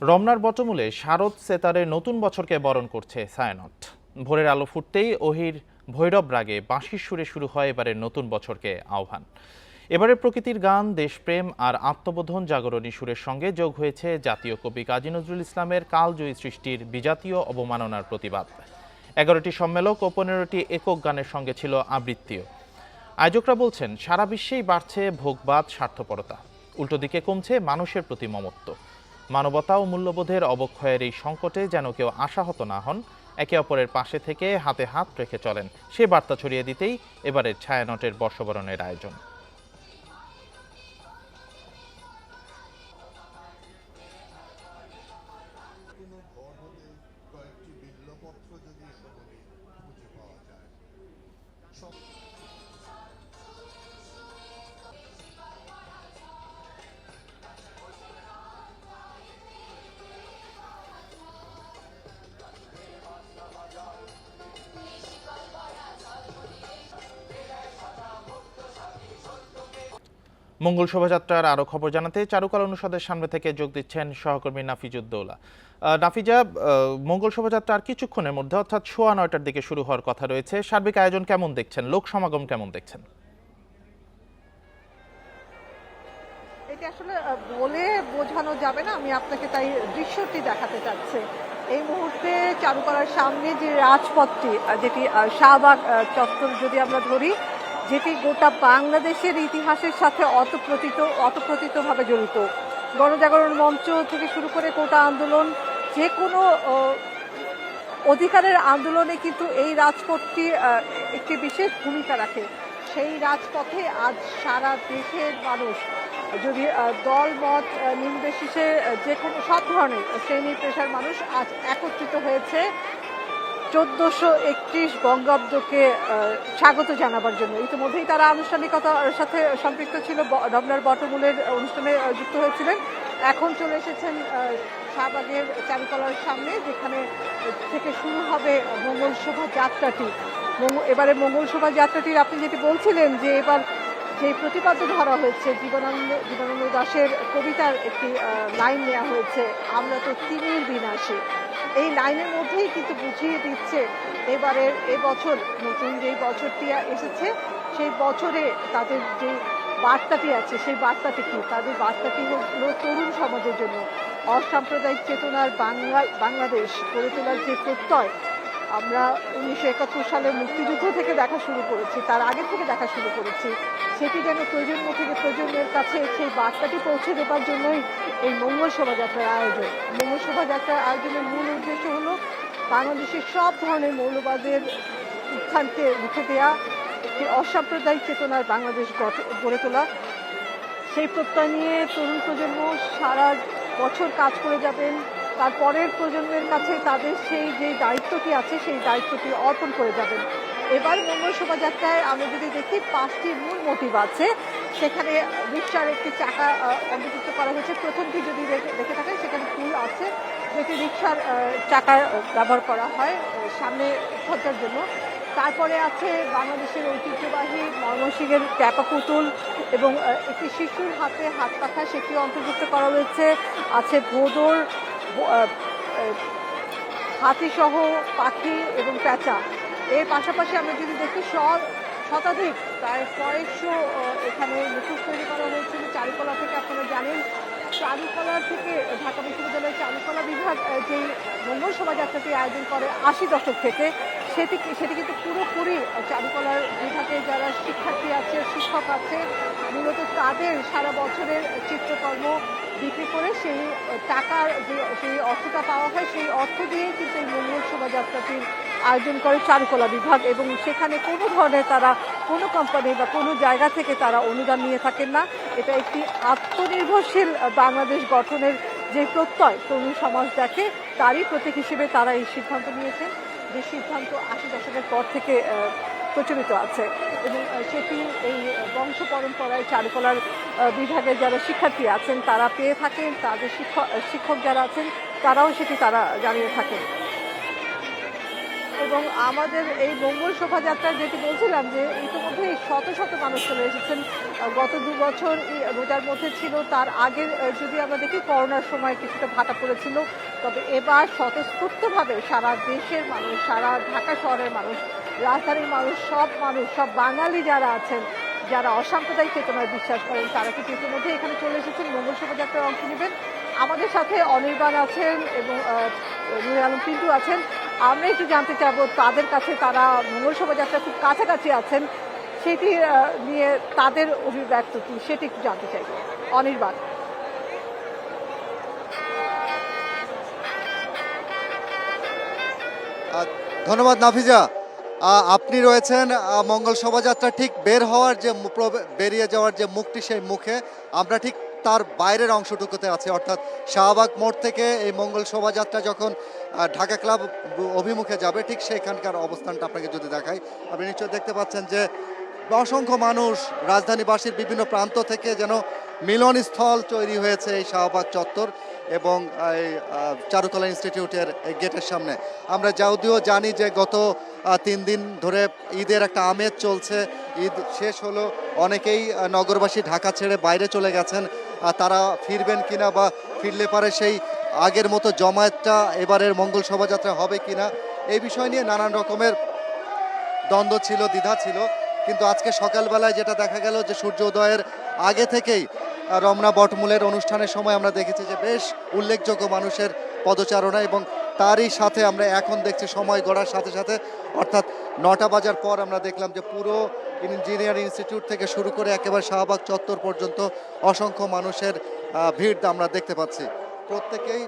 রমনার বটমূলে শারদ সেতারের নতুন বছরকে বরণ করছে ছায়ানট। ভোরের আলো ফুটতেই অহির ভৈরব রাগে বাঁশির সুরে শুরু হয় এবারের নতুন বছরকে আহ্বান। এবারে প্রকৃতির গান, দেশপ্রেম আর আত্মবোধন জাগরণী সুরের সঙ্গে যোগ হয়েছে জাতীয় কবি কাজী নজরুল ইসলামের কালজয়ী সৃষ্টির বিজাতীয় অবমাননার প্রতিবাদ। 11টি সম্মেলক ও 15টি একক গানের সঙ্গে ছিল আবৃত্তিও। আয়োজকরা বলছেন, সারা বিশ্বেই বাড়ছে ভোগবাদ, স্বার্থপরতা, উল্টো দিকে কমছে মানুষের প্রতি মমত্ব। মানবতা ও মূল্যবোধের অবক্ষয়ের এই সংকটে যেন কেউ আশাহত না হন, একে অপরের পাশে থেকে হাতে হাত রেখে চলেন, সে বার্তা ছড়িয়ে দিতেই এবারের ছায়ানটের বর্ষবরণের আয়োজন। মঙ্গল শোভাযাত্রার আরো খবর জানাতে চারুকলা অনুষদের সামনে থেকে যোগ দিচ্ছেন সহকর্মী নাফিজুদ্দৌলা। নাফিজা, মঙ্গল শোভাযাত্রা আর কিছুক্ষণের মধ্যে অর্থাৎ 9:15টার দিকে শুরু হওয়ার কথা রয়েছে। সার্বিক আয়োজন কেমন দেখছেন, লোক সমাগম কেমন দেখছেন? এটা আসলে বলে বোঝানো যাবে না, আমি আপনাকে তাই দৃশ্যটি দেখাতে চাচ্ছি। এই মুহূর্তে চারুকলার সামনে যে রাজপথটি, যেটি শাহবাগ চত্বর যদি আমরা ধরি, যেটি গোটা বাংলাদেশের ইতিহাসের সাথে অতপ্রতীতভাবে জড়িত। গণজাগরণ মঞ্চ থেকে শুরু করে কোটা আন্দোলন, যে কোনো অধিকারের আন্দোলনে কিন্তু এই রাজপথটি একটি বিশেষ ভূমিকা রাখে। সেই রাজপথে আজ সারা দেশের মানুষ, যদি দল মত নির্বিশেষে যে কোনো সব ধরনের শ্রেণী পেশার মানুষ আজ একত্রিত হয়েছে 1431 বঙ্গাব্দকে স্বাগত জানাবার জন্য। ইতিমধ্যেই তারা আনুষ্ঠানিকতার সাথে সম্পৃক্ত ছিল, রমনার বটমূলের অনুষ্ঠানে যুক্ত হয়েছিলেন। এখন চলে এসেছেন শাহবাগের চারুকলার সামনে, যেখানে থেকে শুরু হবে মঙ্গল শোভাযাত্রাটি। এবারে মঙ্গল শোভাযাত্রাটির আপনি যেটি বলছিলেন যে এবার যে প্রতিপাদ্য ধরা হয়েছে, জীবনানন্দ দাশের কবিতার একটি লাইন নেওয়া হয়েছে, আমরা তো তিমির বিনাশী। এই লাইনের মধ্যেই কিন্তু বুঝিয়ে দিচ্ছে এবারের এবছর নতুন যেই বছরটি এসেছে, সেই বছরে তাদের যে বার্তাটি আছে, সেই বার্তাটি কি? তাদের বার্তাটি হলো তরুণ সমাজের জন্য অসাম্প্রদায়িক চেতনার বাংলাদেশ গড়ে তোলার যে প্রত্যয় আমরা 1971 সালে মুক্তিযুদ্ধ থেকে দেখা শুরু করেছি, তার আগে থেকে দেখা শুরু করেছি, সেটি যেন প্রজন্ম থেকে প্রজন্মের কাছে সেই বার্তাটি পৌঁছে দেবার জন্যই এই মঙ্গল শোভাযাত্রার আয়োজন। মঙ্গল শোভাযাত্রার আয়োজনের মূল উদ্দেশ্য হলো বাংলাদেশের সব ধরনের মৌলবাদের উত্থানকে রুখে দেওয়া, একটি অসাম্প্রদায়িক চেতনার বাংলাদেশ গড়ে তোলা। সেই প্রত্যয় নিয়ে তরুণ প্রজন্ম সারা বছর কাজ করে যাবেন, তারপরের প্রজন্মের কাছে তাদের সেই যে দায়িত্বটি আছে সেই দায়িত্বটি অর্পণ করে যাবেন। এবার মঙ্গল শোভাযাত্রায় আমরা যদি দেখি 5টি মূল মোটিভ আছে। সেখানে রিক্সার একটি চাকা অন্তর্ভুক্ত করা হয়েছে। প্রথমটি যদি দেখে থাকেন সেখানে ফুল আছে, যেটি রিক্সার চাকার ব্যবহার করা হয় সামনে সজ্জার জন্য। তারপরে আছে বাংলাদেশের ঐতিহ্যবাহী ময়মনসিংহের ট্যাপা পুতুল এবং একটি শিশুর হাতে হাত পাখা, সেটি অন্তর্ভুক্ত করা হয়েছে। আছে ভোদর, হাতিসহ পাখি এবং প্যাঁচা। এর পাশাপাশি আমরা যদি দেখি শতাধিক প্রায় কয়েকশো এখানে মুখোশ তৈরি করা হয়েছিল চারুকলা থেকে। আপনারা জানেন চারুকলা থেকে ঢাকা বিশ্ববিদ্যালয়ের চারুকলা বিভাগ যেই মঙ্গল শোভাযাত্রাটি আয়োজন করে 80 দশক থেকে, সেটি কিন্তু পুরোপুরি চারুকলার বিভাগে যারা শিক্ষার্থী আছে, শিক্ষক আছে, মূলত তাদের সারা বছরের চিত্রকর্ম বিক্রি করে সেই টাকার সেই অর্থটা পাওয়া হয়, সেই অর্থ দিয়ে কিন্তু এই মঙ্গল শোভাযাত্রাটির আয়োজন করে চারুকলা বিভাগ। এবং সেখানে কোনো ধরনের তারা কোনো কোম্পানি বা কোনো জায়গা থেকে তারা অনুদান নিয়ে থাকেন না। এটা একটি আত্মনির্ভরশীল বাংলাদেশ গঠনের যে প্রত্যয় তরুণ সমাজ দেখে, তারই প্রতীক হিসেবে তারা এই সিদ্ধান্ত নিয়েছেন, যে সিদ্ধান্ত 80 দশকের পর থেকে প্রচলিত আছে। এবং সেটি এই বংশ পরম্পরায় চারুকলার বিভাগের যারা শিক্ষার্থী আছেন তারা পেয়ে থাকেন, তাদের শিক্ষক যারা আছেন তারাও সেটি জানিয়ে থাকেন। এবং আমাদের এই মঙ্গল শোভাযাত্রা যেটি বলছিলাম যে ইতিমধ্যে শত শত মানুষ চলে এসেছেন। গত 2 বছর রোজার মধ্যে ছিল, তার আগে যদি আমরা দেখি করোনার সময় কিছুটা ভাটা পড়েছিল, তবে এবার স্বতঃস্ফূর্তভাবে সারা দেশের মানুষ, সারা ঢাকা শহরের মানুষ, রাজধানীর মানুষ, সব বাঙালি যারা আছেন, যারা অসাম্প্রদায়িক চেতনায় বিশ্বাস করেন, তারা কিন্তু ইতিমধ্যে এখানে চলে এসেছেন, মঙ্গল শোভাযাত্রায় অংশ নেবেন। আমাদের সাথে অনির্বাণ আছেন এবং নুরে আলম পিন্টু আছেন। আমরা একটু জানতে চাবো তাদের কাছে, তারা মঙ্গল শোভাযাত্রা খুব কাছাকাছি আছেন, সেটি নিয়ে তাদের অভিব্যক্ত কি সেটি একটু জানতে চাই। অনির্বাণ। ধন্যবাদ নাফিজা। আপনি রয়েছেন মঙ্গল শোভাযাত্রা ঠিক বের হওয়ার যে বেরিয়ে যাওয়ার যে মুখটি, সেই মুখে আমরা ঠিক তার বাইরের অংশটুকুতে আছি, অর্থাৎ শাহবাগ মোড় থেকে এই মঙ্গল শোভাযাত্রা যখন ঢাকা ক্লাব অভিমুখে যাবে, ঠিক সেইখানকার অবস্থানটা আপনাকে যদি দেখাই, আপনি নিশ্চয়ই দেখতে পাচ্ছেন যে অসংখ্য মানুষ রাজধানীবাসীর বিভিন্ন প্রান্ত থেকে যেন মিলনস্থল তৈরি হয়েছে এই শাহবাগ চত্বর এবং এই চারুকলা ইনস্টিটিউটের গেটের সামনে। আমরা যদিও জানি যে গত 3 দিন ধরে ঈদের একটা আমেজ চলছে, ঈদ শেষ হলো, অনেকেই নগরবাসী ঢাকা ছেড়ে বাইরে চলে গেছেন, তারা ফিরবেন কিনা বা ফিরলে পারে সেই আগের মতো জমায়েতটা এবারের মঙ্গল শোভাযাত্রা হবে কিনা, এই বিষয় নিয়ে নানান রকমের দ্বন্দ্ব ছিল, দ্বিধা ছিল। কিন্তু আজকে সকালবেলায় যেটা দেখা গেল যে সূর্য উদয়ের আগে থেকেই রমনা বটমূলের অনুষ্ঠানের সময় আমরা দেখেছি যে বেশ উল্লেখযোগ্য মানুষের পদচারণা, এবং তারই সাথে আমরা এখন দেখছি সময় গড়ার সাথে সাথে, অর্থাৎ 9টা বাজার পর আমরা দেখলাম যে পুরো ইঞ্জিনিয়ারিং ইনস্টিটিউট থেকে শুরু করে একেবারে শাহবাগ চত্বর পর্যন্ত অসংখ্য মানুষের ভিড় আমরা দেখতে পাচ্ছি। প্রত্যেকেই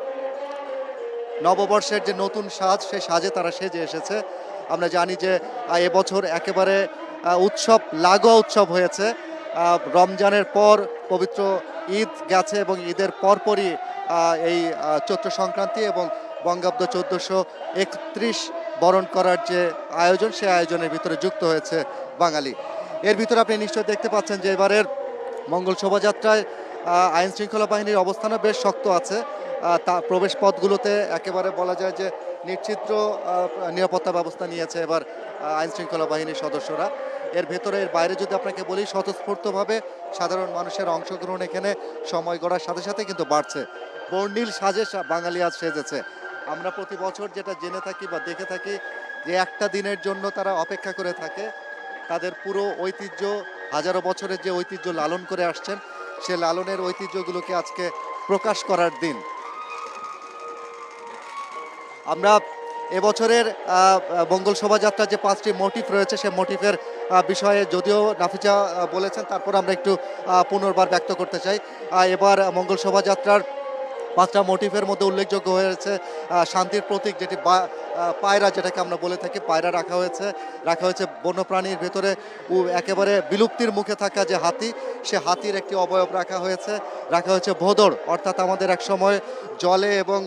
নববর্ষের যে নতুন সাজ, সেই সাজে তারা সেজে এসেছে। আমরা জানি যে এবছর একেবারে উৎসব লাগোয়া উৎসব হয়েছে। রমজানের পর পবিত্র ঈদ গেছে এবং ঈদের পরপরই এই চৈত্র সংক্রান্তি এবং বঙ্গাব্দ 1431 বরণ করার যে আয়োজন, সেই আয়োজনের ভিতরে যুক্ত হয়েছে বাঙালি। এর ভিতরে আপনি নিশ্চয়ই দেখতে পাচ্ছেন যে এবারের মঙ্গল শোভাযাত্রায় আইন শৃঙ্খলা বাহিনীর অবস্থানও বেশ শক্ত আছে। তা প্রবেশ পথগুলোতে একেবারে বলা যায় যে নিশ্চিত নিরাপত্তা ব্যবস্থা নিয়েছে এবার আইন শৃঙ্খলা বাহিনীর সদস্যরা। এর ভেতরে এর বাইরে যদি আপনাকে বলি, স্বতঃস্ফূর্তভাবে সাধারণ মানুষের অংশগ্রহণ এখানে সময় গড়ার সাথে সাথে কিন্তু বাড়ছে। বর্ণিল সাজে বাঙালি আজ সেজেছে। আমরা প্রতি বছর যেটা জেনে থাকি বা দেখে থাকি যে একটা দিনের জন্য তারা অপেক্ষা করে থাকে, তাদের পুরো ঐতিহ্য, হাজারো বছরের যে ঐতিহ্য লালন করে আসছেন, সে লালনের ঐতিহ্যগুলোকে আজকে প্রকাশ করার দিন। আমরা এবছরের মঙ্গল শোভাযাত্রার যে 5টি মোটিভ রয়েছে, সে মোটিভের বিষয়ে যদিও নাফিজা বলেছেন, তারপর আমরা একটু পুনর্বার ব্যক্ত করতে চাই। এবার মঙ্গল শোভাযাত্রার 5টা মোটিভের মধ্যে উল্লেখযোগ্য হয়েছে শান্তির প্রতীক, যেটি পায়রা, যেটাকে আমরা বলে থাকি পায়রা রাখা হয়েছে বন্যপ্রাণীর ভেতরে একেবারে বিলুপ্তির মুখে থাকা যে হাতি, সে হাতির একটি অবয়ব রাখা হয়েছে ভোঁদড়, অর্থাৎ আমাদের এক সময় জলে এবং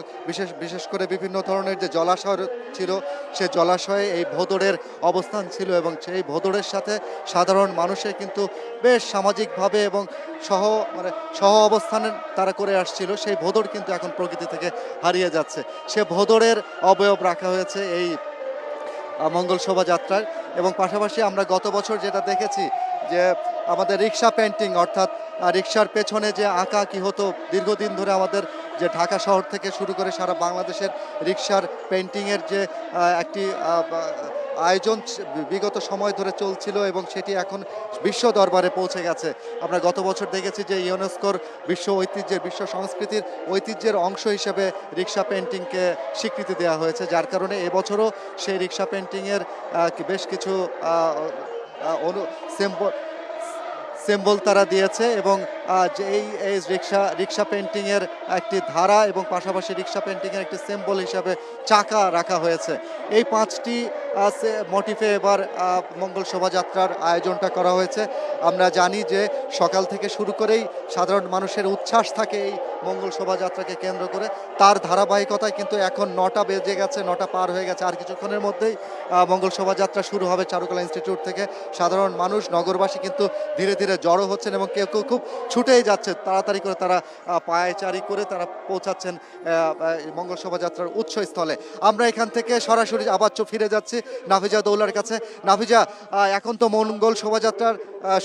বিশেষ করে বিভিন্ন ধরনের যে জলাশয় ছিল, সে জলাশয়ে এই ভোঁদড়ের অবস্থান ছিল এবং সেই ভোঁদড়ের সাথে সাধারণ মানুষের কিন্তু বেশ সামাজিকভাবে এবং সহ অবস্থান তারা করে আসছিল। সেই ভোঁদড় কিন্তু এখন প্রকৃতি থেকে হারিয়ে যাচ্ছে। সে ভোঁদড়ের অবয়ব রাখা হয়েছে এই মঙ্গল শোভাযাত্রায়। এবং পাশাপাশি আমরা গত বছর যেটা দেখেছি যে আমাদের রিক্সা পেন্টিং, অর্থাৎ রিক্সার পেছনে যে আঁকা কি হতো, দীর্ঘদিন ধরে আমাদের যে ঢাকা শহর থেকে শুরু করে সারা বাংলাদেশের রিক্সার পেন্টিংয়ের যে একটি আয়োজন বিগত সময় ধরে চলছিল এবং সেটি এখন বিশ্ব দরবারে পৌঁছে গেছে। আমরা গত বছর দেখেছি যে ইউনেস্কোর বিশ্ব সংস্কৃতির ঐতিহ্যের অংশ হিসেবে রিক্সা পেন্টিংকে স্বীকৃতি দেওয়া হয়েছে, যার কারণে এবছরও সেই রিক্সা পেন্টিংয়ের বেশ কিছু সিম্বল তারা দিয়েছে এবং যে এই রিক্সা পেন্টিংয়ের একটি ধারা এবং পাশাপাশি রিক্সা পেন্টিংয়ের একটি সিম্বল হিসাবে চাকা রাখা হয়েছে। এই 5টি মোটিফে এবার মঙ্গল শোভাযাত্রার আয়োজনটা করা হয়েছে। আমরা জানি যে সকাল থেকে শুরু করেই সাধারণ মানুষের উচ্ছ্বাস থাকে এই মঙ্গল শোভাযাত্রাকে কেন্দ্র করে। তার ধারাবাহিকতায় কিন্তু এখন 9টা বেজে গেছে, 9টা পার হয়ে গেছে। আর কিছুক্ষণের মধ্যেই মঙ্গল শোভাযাত্রা শুরু হবে চারুকলা ইনস্টিটিউট থেকে। সাধারণ মানুষ, নগরবাসী কিন্তু ধীরে ধীরে জড়ো হচ্ছেন এবং কেউ কেউ খুব ছুটেই যাচ্ছে, তাড়াতাড়ি করে তারা পায়চারি করে তারা পৌঁছাচ্ছেন মঙ্গল শোভাযাত্রার উৎসস্থলে। আমরা এখান থেকে সরাসরি আবার ফিরে যাচ্ছি নাফিজা দৌলার কাছে। নাফিজা, এখন তো মঙ্গল শোভাযাত্রার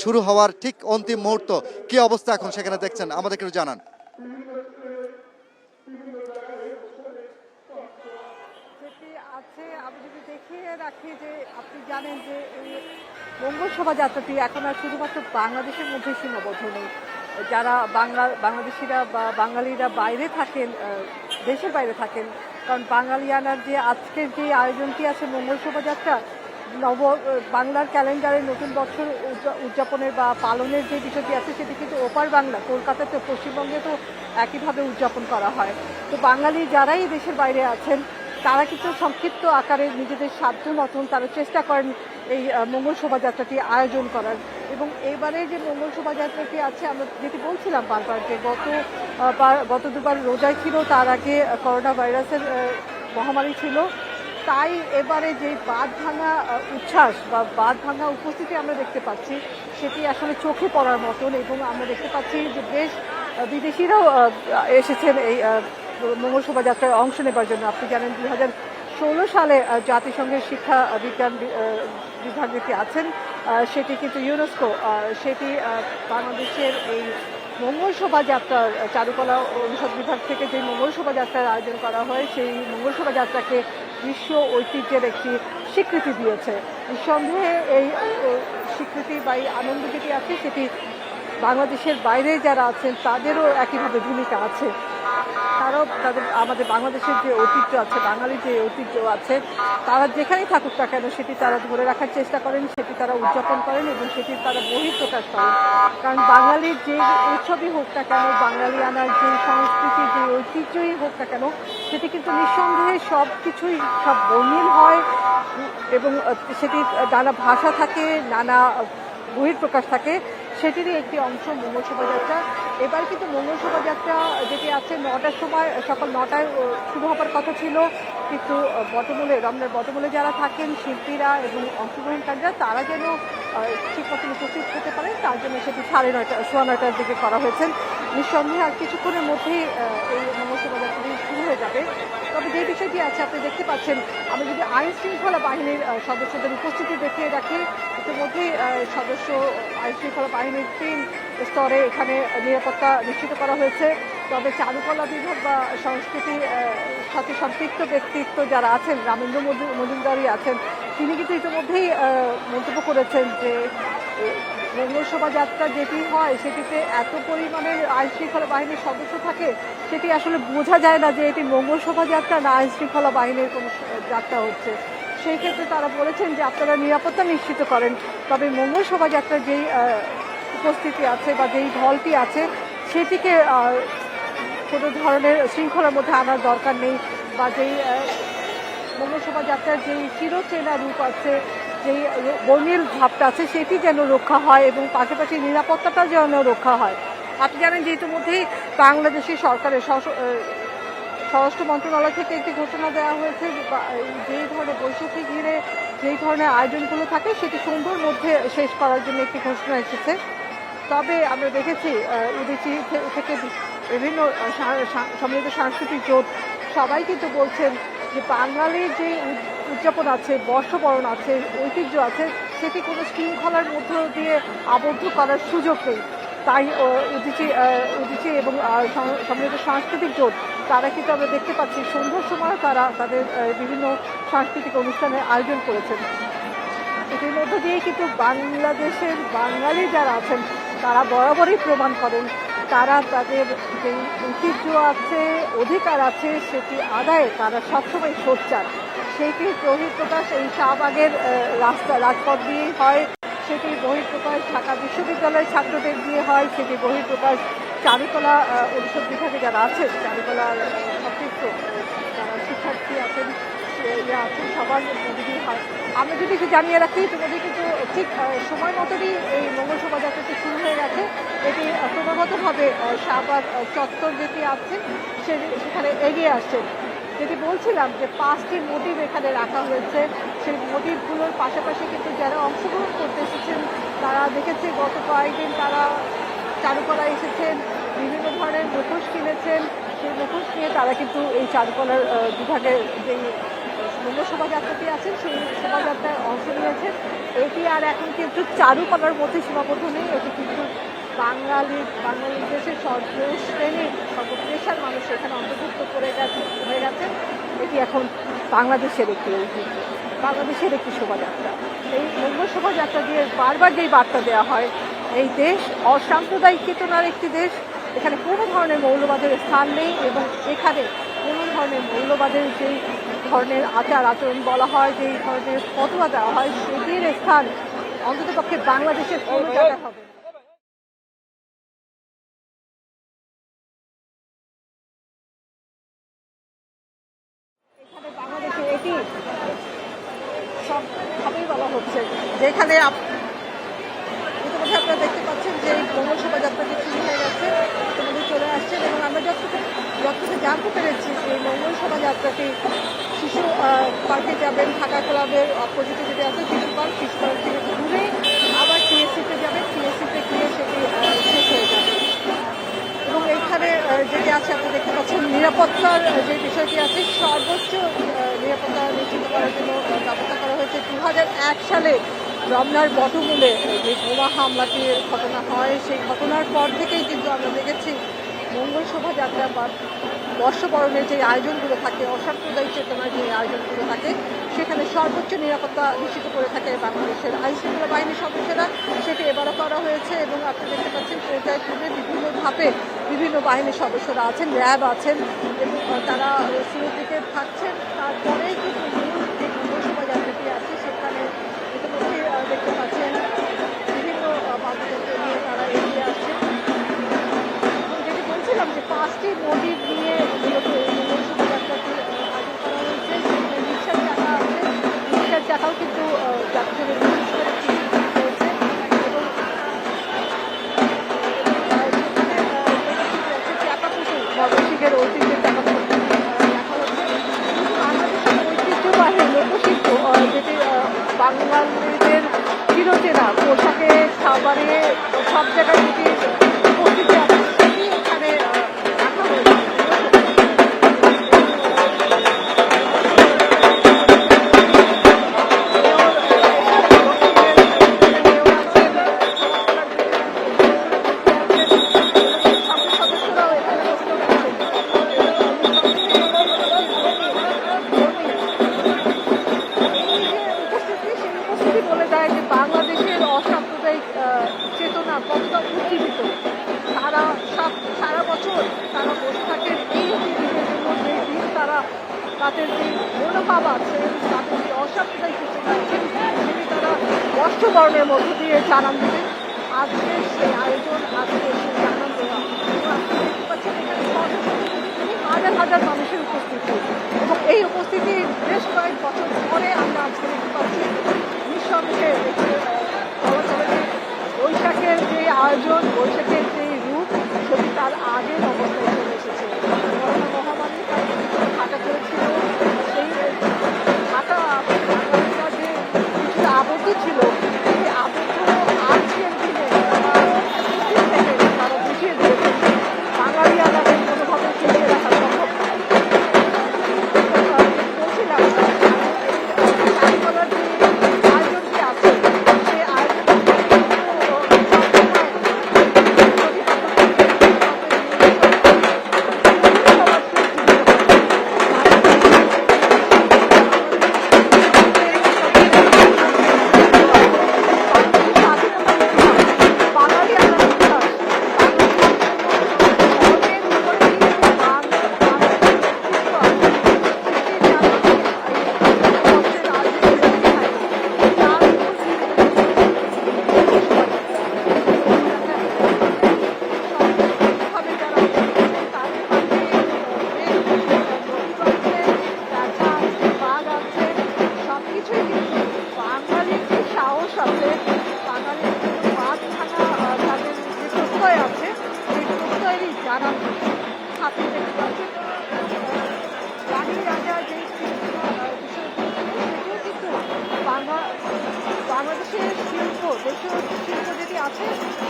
শুরু হওয়ার ঠিক অন্তিম মুহূর্ত, কি অবস্থা এখন সেখানে দেখছেন, আমাদেরকে একটু জানান। আছে আমি যদি দেখিয়ে রাখি যে আপনি জানেন যে এই মঙ্গল শোভাযাত্রাটি এখন আর শুধুমাত্র বাংলাদেশের মধ্যে সীমাবদ্ধ নেই। যারা বাংলাদেশিরা বা বাঙালিরা বাইরে থাকেন, দেশের বাইরে থাকেন, কারণ বাঙালিয়ানার যে আজকের যে আয়োজনটি আছে মঙ্গল শোভাযাত্রা, বাংলার ক্যালেন্ডারে নতুন বছর উদযাপনের বা পালনের যে বিষয়টি আছে সেটি কিন্তু ওপার বাংলা, কলকাতাতে, পশ্চিমবঙ্গে তো একইভাবে উদযাপন করা হয়। তো বাঙালি যারাই দেশের বাইরে আছেন তারা কিন্তু সংক্ষিপ্ত আকারে নিজেদের সাধ্য মতন তারা চেষ্টা করেন এই মঙ্গল শোভাযাত্রাটি আয়োজন করার। এবং এইবারে যে মঙ্গল শোভাযাত্রাটি আছে, আমরা যেটি বলছিলাম বারবার যে গত দুবার রোজায় ছিল, তার আগে করোনা ভাইরাসের মহামারী ছিল, তাই এবারে যে বাঁধ ভাঙা উচ্ছ্বাস বা বাঁধ ভাঙা উপস্থিতি আমরা দেখতে পাচ্ছি সেটি আসলে চোখে পড়ার মতন। এবং আমরা দেখতে পাচ্ছি যে বেশ বিদেশিরাও এসেছেন এই মঙ্গল শোভাযাত্রায় অংশ নেবার জন্য। আপনি জানেন 2016 সালে জাতিসংঘের শিক্ষা বিজ্ঞান বিভাগ যেটি আছেন সেটি কিন্তু ইউনেস্কো সেটি বাংলাদেশের এই মঙ্গল শোভাযাত্রার চারুকলা অনুষদ বিভাগ থেকে যে মঙ্গল শোভাযাত্রার আয়োজন করা হয় সেই মঙ্গল শোভাযাত্রাকে বিশ্ব ঐতিহ্যের একটি স্বীকৃতি দিয়েছে। নিঃসন্দেহে এই স্বীকৃতি বা এই আনন্দ যেটি আছে সেটি বাংলাদেশের বাইরে যারা আছেন তাদেরও একইভাবে ভূমিকা আছে। তারাও আমাদের বাংলাদেশের যে ঐতিহ্য আছে, বাঙালির যে ঐতিহ্য আছে, তারা যেখানেই থাকুক না কেন সেটি তারা ধরে রাখার চেষ্টা করেন, সেটি তারা উদযাপন করেন এবং সেটির তারা বহিঃপ্রকাশ করেন। কারণ বাঙালির যে উৎসবই হোক না কেন, বাঙালিয়ানার যে সংস্কৃতি, যে ঐতিহ্যই হোক না কেন, সেটি কিন্তু নিঃসন্দেহে সব কিছুই সব বর্ণিল হয় এবং সেটি নানা ভাষা থাকে, নানা বহিঃপ্রকাশ থাকে, সেটিরই একটি অংশ মঙ্গল শোভাযাত্রা। এবার কিন্তু মঙ্গল শোভাযাত্রা যেটি আছে 9টার সময়, সকাল 9টায় শুরু হবার কথা ছিল, কিন্তু রমনার বটমূলে যারা থাকেন শিল্পীরা এবং অংশগ্রহণকারীরা তারা যেন ঠিক মতন উপস্থিত হতে পারেন তার জন্য সেটি 9:30 দিকে করা হয়েছে। নিঃসন্দেহে আর কিছুক্ষণের মধ্যেই এই মঙ্গল শোভাযাত্রাটি শুরু হয়ে যাবে। তবে যে বিষয়টি আছে আপনি দেখতে পাচ্ছেন, আমি যদি আইন শৃঙ্খলা বাহিনীর সদস্যদের উপস্থিতি দেখিয়ে রাখি, ইতিমধ্যেই আইন শৃঙ্খলা বাহিনীর 3 স্তরে এখানে নিরাপত্তা নিশ্চিত করা হয়েছে। তবে চারুকলা বিভাগ বা সংস্কৃতির সাথে সম্পৃক্ত ব্যক্তিত্ব যারা আছেন, রামেন্দ্র মজুমদারই আছেন, তিনি কিন্তু ইতিমধ্যেই মন্তব্য করেছেন যে মঙ্গল শোভাযাত্রা যেটি হয় সেটিতে এত পরিমাণে আইন শৃঙ্খলা বাহিনীর সদস্য থাকে সেটি আসলে বোঝা যায় না যে এটি মঙ্গল শোভাযাত্রা না আইন শৃঙ্খলা বাহিনীর কোনো যাত্রা হচ্ছে। সেই ক্ষেত্রে তারা বলেছেন যে আপনারা নিরাপত্তা নিশ্চিত করেন, তবে মঙ্গল শোভাযাত্রার যেই উপস্থিতি আছে বা যেই ঢলটি আছে সেটিকে কোনো ধরনের শৃঙ্খলার মধ্যে আনার দরকার নেই, বা যেই মঙ্গল শোভাযাত্রার যেই চিরচেনা রূপ আছে, যেই বর্ণিল ভাবটা আছে সেটি যেন রক্ষা হয় এবং পাশাপাশি নিরাপত্তাটা যেন রক্ষা হয়। আপনি জানেন যে ইতিমধ্যেই বাংলাদেশের সরকারের স্বরাষ্ট্র মন্ত্রণালয় থেকে একটি ঘোষণা দেওয়া হয়েছে, যেই ধরনের বৈশাখী ঘিরে যেই ধরনের আয়োজনগুলো থাকে সেটি সন্ধ্যার মধ্যে শেষ করার জন্য একটি ঘোষণা এসেছে। তবে আমরা দেখেছি উদীচী থেকে বিভিন্ন সম্মিলিত সাংস্কৃতিক জোট সবাই কিন্তু বলছেন যে বাঙালির যে উদযাপন আছে, বর্ষবরণ আছে, ঐতিহ্য আছে, সেটি কোনো শৃঙ্খলার মধ্য দিয়ে আবদ্ধ করার সুযোগ নেই। তাই উদীচী এবং সম্মিলিত সাংস্কৃতিক জোট তারা কিন্তু আমরা দেখতে পাচ্ছি সন্ধ্যার সময় তারা তাদের বিভিন্ন সাংস্কৃতিক অনুষ্ঠানের আয়োজন করেছেন। এটির মধ্য দিয়ে কিন্তু বাংলাদেশের বাঙালি যারা আছেন তারা বরাবরই প্রমাণ করেন তারা তাদের যে ঐতিহ্য আছে, অধিকার আছে, সেটি আদায়ে তারা সবসময় সোচ্চার। সেটির বহিঃপ্রকাশ এই শাহবাগের রাজপথ দিয়েই হয়, সেটির বহিঃপ্রকাশ ঢাকা বিশ্ববিদ্যালয়ের ছাত্রদের দিয়ে হয়, সেটির বহিঃপ্রকাশ চারুকলা অনুষদ বিভাগে যারা আছেন, চারুকলার সম্পৃক্ত যারা শিক্ষার্থী আছেন সবার মধ্যেই হয়। আমরা যদি জানিয়ে রাখি তোমাদের কিন্তু ঠিক সময় মতনই এই মঙ্গল শোভাযাত্রাটি শুরু হয়ে গেছে। এটি ক্রমাগতভাবে শাহবাগ চত্বর যেটি আছে সেখানে এগিয়ে আসছে। যেটি বলছিলাম যে 5টি মোটিভ এখানে রাখা হয়েছে, সেই মোটিভগুলোর পাশাপাশি কিন্তু যারা অংশগ্রহণ করতে এসেছেন তারা দেখেছে গত কয়েকদিন তারা চারুকলায় এসেছেন, বিভিন্ন ধরনের মুখোশ কিনেছেন। সেই মুখোশ নিয়ে তারা কিন্তু এই চারুকলার বিভাগের যে মঙ্গল শোভাযাত্রাটি আছেন সেই শোভাযাত্রায় অংশ নিয়েছেন। এটি আর এখন কিন্তু চারুকলার মধ্যে সীমাবদ্ধ নেই, এটি কিন্তু বাঙালি দেশের সর্বশ্রেণীর সর্বপেশার মানুষ এখানে অন্তর্ভুক্ত হয়ে গেছেন। এটি এখন বাংলাদেশের একটি ঐতিহ্য, বাংলাদেশের একটি শোভাযাত্রা। এই মঙ্গল শোভাযাত্রা দিয়ে বারবার যেই বার্তা দেওয়া হয়, এই দেশ অসাম্প্রদায়িক চেতনার একটি দেশ, এখানে কোনো ধরনের মৌলবাদের স্থান নেই এবং এখানে কোনো ধরনের মৌলবাদের যেই ধরনের আচার আচরণ বলা হয়, যেই ধরনের ফতোয়া দেওয়া হয়, সেটির স্থান অন্ততপক্ষে বাংলাদেশের কোনো জায়গায় হবে না। এখানে বাংলাদেশে এটি সবভাবেই বলা হচ্ছে, যেখানে ইতিমধ্যে আপনারা দেখতে পাচ্ছেন যে এই মঙ্গল শোভাযাত্রাটি শুরু হয়ে গেছে, ইতিমধ্যে চলে আসছেন এবং আমরা যতটুকু জানতে পেরেছি এই মঙ্গল শোভাযাত্রাটি শিশু পার্কে যাবেন, ঢাকা ক্লাবের অপোজিটে যেটি আছে শিশু পার্ক থেকে ঘুরে আবার টিএসসিতে যাবেন, টিএসসিতে গিয়ে সেটি শেষ হয়ে যাবে। এবং এইখানে যেটি আছে আপনি দেখতে পাচ্ছেন নিরাপত্তার যে বিষয়টি আছে, সর্বোচ্চ নিরাপত্তা নিশ্চিত করার জন্য ব্যবস্থা করা হয়েছে। 2001 সালে রমনার বটমূলে যে বোমা হামলাটির ঘটনা হয়, সেই ঘটনার পর থেকেই কিন্তু আমরা দেখেছি মঙ্গল শোভাযাত্রা বা বর্ষবরণের যে আয়োজনগুলো থাকে, অসাম্প্রদায়িক চেতনার যে আয়োজনগুলো থাকে, সেখানে সর্বোচ্চ নিরাপত্তা নিশ্চিত করে থাকে বাংলাদেশের আইনশৃঙ্খলা বাহিনীর সদস্যরা। সেটি এবারও করা হয়েছে এবং আপনি দেখতে পাচ্ছেন পর্যায়ক্রমে বিভিন্ন ধাপে বিভিন্ন বাহিনীর সদস্যরা আছেন, র্যাব আছেন এবং তারা শুরুর দিকে থাকছেন। তারপরেই কিন্তু যে মঙ্গল শোভাযাত্রাটি আছে সেখানে ইতিমধ্যে দেখতে পাচ্ছেন বিভিন্ন বাদ্যযন্ত্র নিয়ে তারা এগিয়ে আসছেন। যেটি বলছিলাম যে 5টি মোটিভ নিয়ে মূলত এই মঙ্গল শোভাযাত্রাটি আয়োজন করা হয়েছে। সেখানে রিক্সার চাকা আছে, রিক্সার চাকাও কিন্তু যাত্রীদের বিশেষ করে টিকিট হয়েছে এবং চাকা পুতুল ময়মনসিংহের ঐতিহ্যের চাকা পুতুল দেখা হচ্ছে। বাংলাদেশের ঐতিহ্যবাহী লোকশিল্প যেটি বাঙালিদের চিরচেনা পোশাকে, খাবারে, সব জায়গায় যেটি উপস্থিতি আছে সেটি এখানে রাখা হয়েছে। বলে দেয় যে বাংলাদেশের অসাম্প্রদায়িক চেতনা কতটা উজ্জীবিত। সারা বছর তারা বসে থাকেন এই দিনের জন্য, যে দিন তাদের যে মনোভাব আছে, তাদের যে অসাম্প্রদায়িক চেতনা আছে, সেটি তারা বর্ষবরণের মধ্য দিয়ে জানান দেবেন। আজকে সেই আয়োজন, আজকে সেই জানান দেওয়া, আপনি দেখতে পাচ্ছেন এখানে হাজার হাজার মানুষের উপস্থিতি এবং এই উপস্থিতি বেশ কয়েক বছর পরে আমরা আজকে দেখতে পাচ্ছি। নিঃসন্দেহে বলা চলে যে বৈশাখের যে আয়োজন, বৈশাখের যে রূপ, সেটি তার আগের অবস্থায় চলে এসেছে। করোনা মহামারী তাই হাঁটা করেছিল, সেই হাঁটা বাঙালিরা যে কিছুটা আবদ্ধ ছিল, সেই আবদ্ধ আজকের দিনে তারা বুঝিয়ে দিয়েছেন বাঙালি আমাদের কোনোভাবে ফিরিয়ে রাখা সম্ভব নয়। বলছিলাম চারুকলার যে আয়োজনটি আছে, সেই আয়োজনটি বাংলাদেশের শিল্প দেশীয় শিল্প যেটি আছে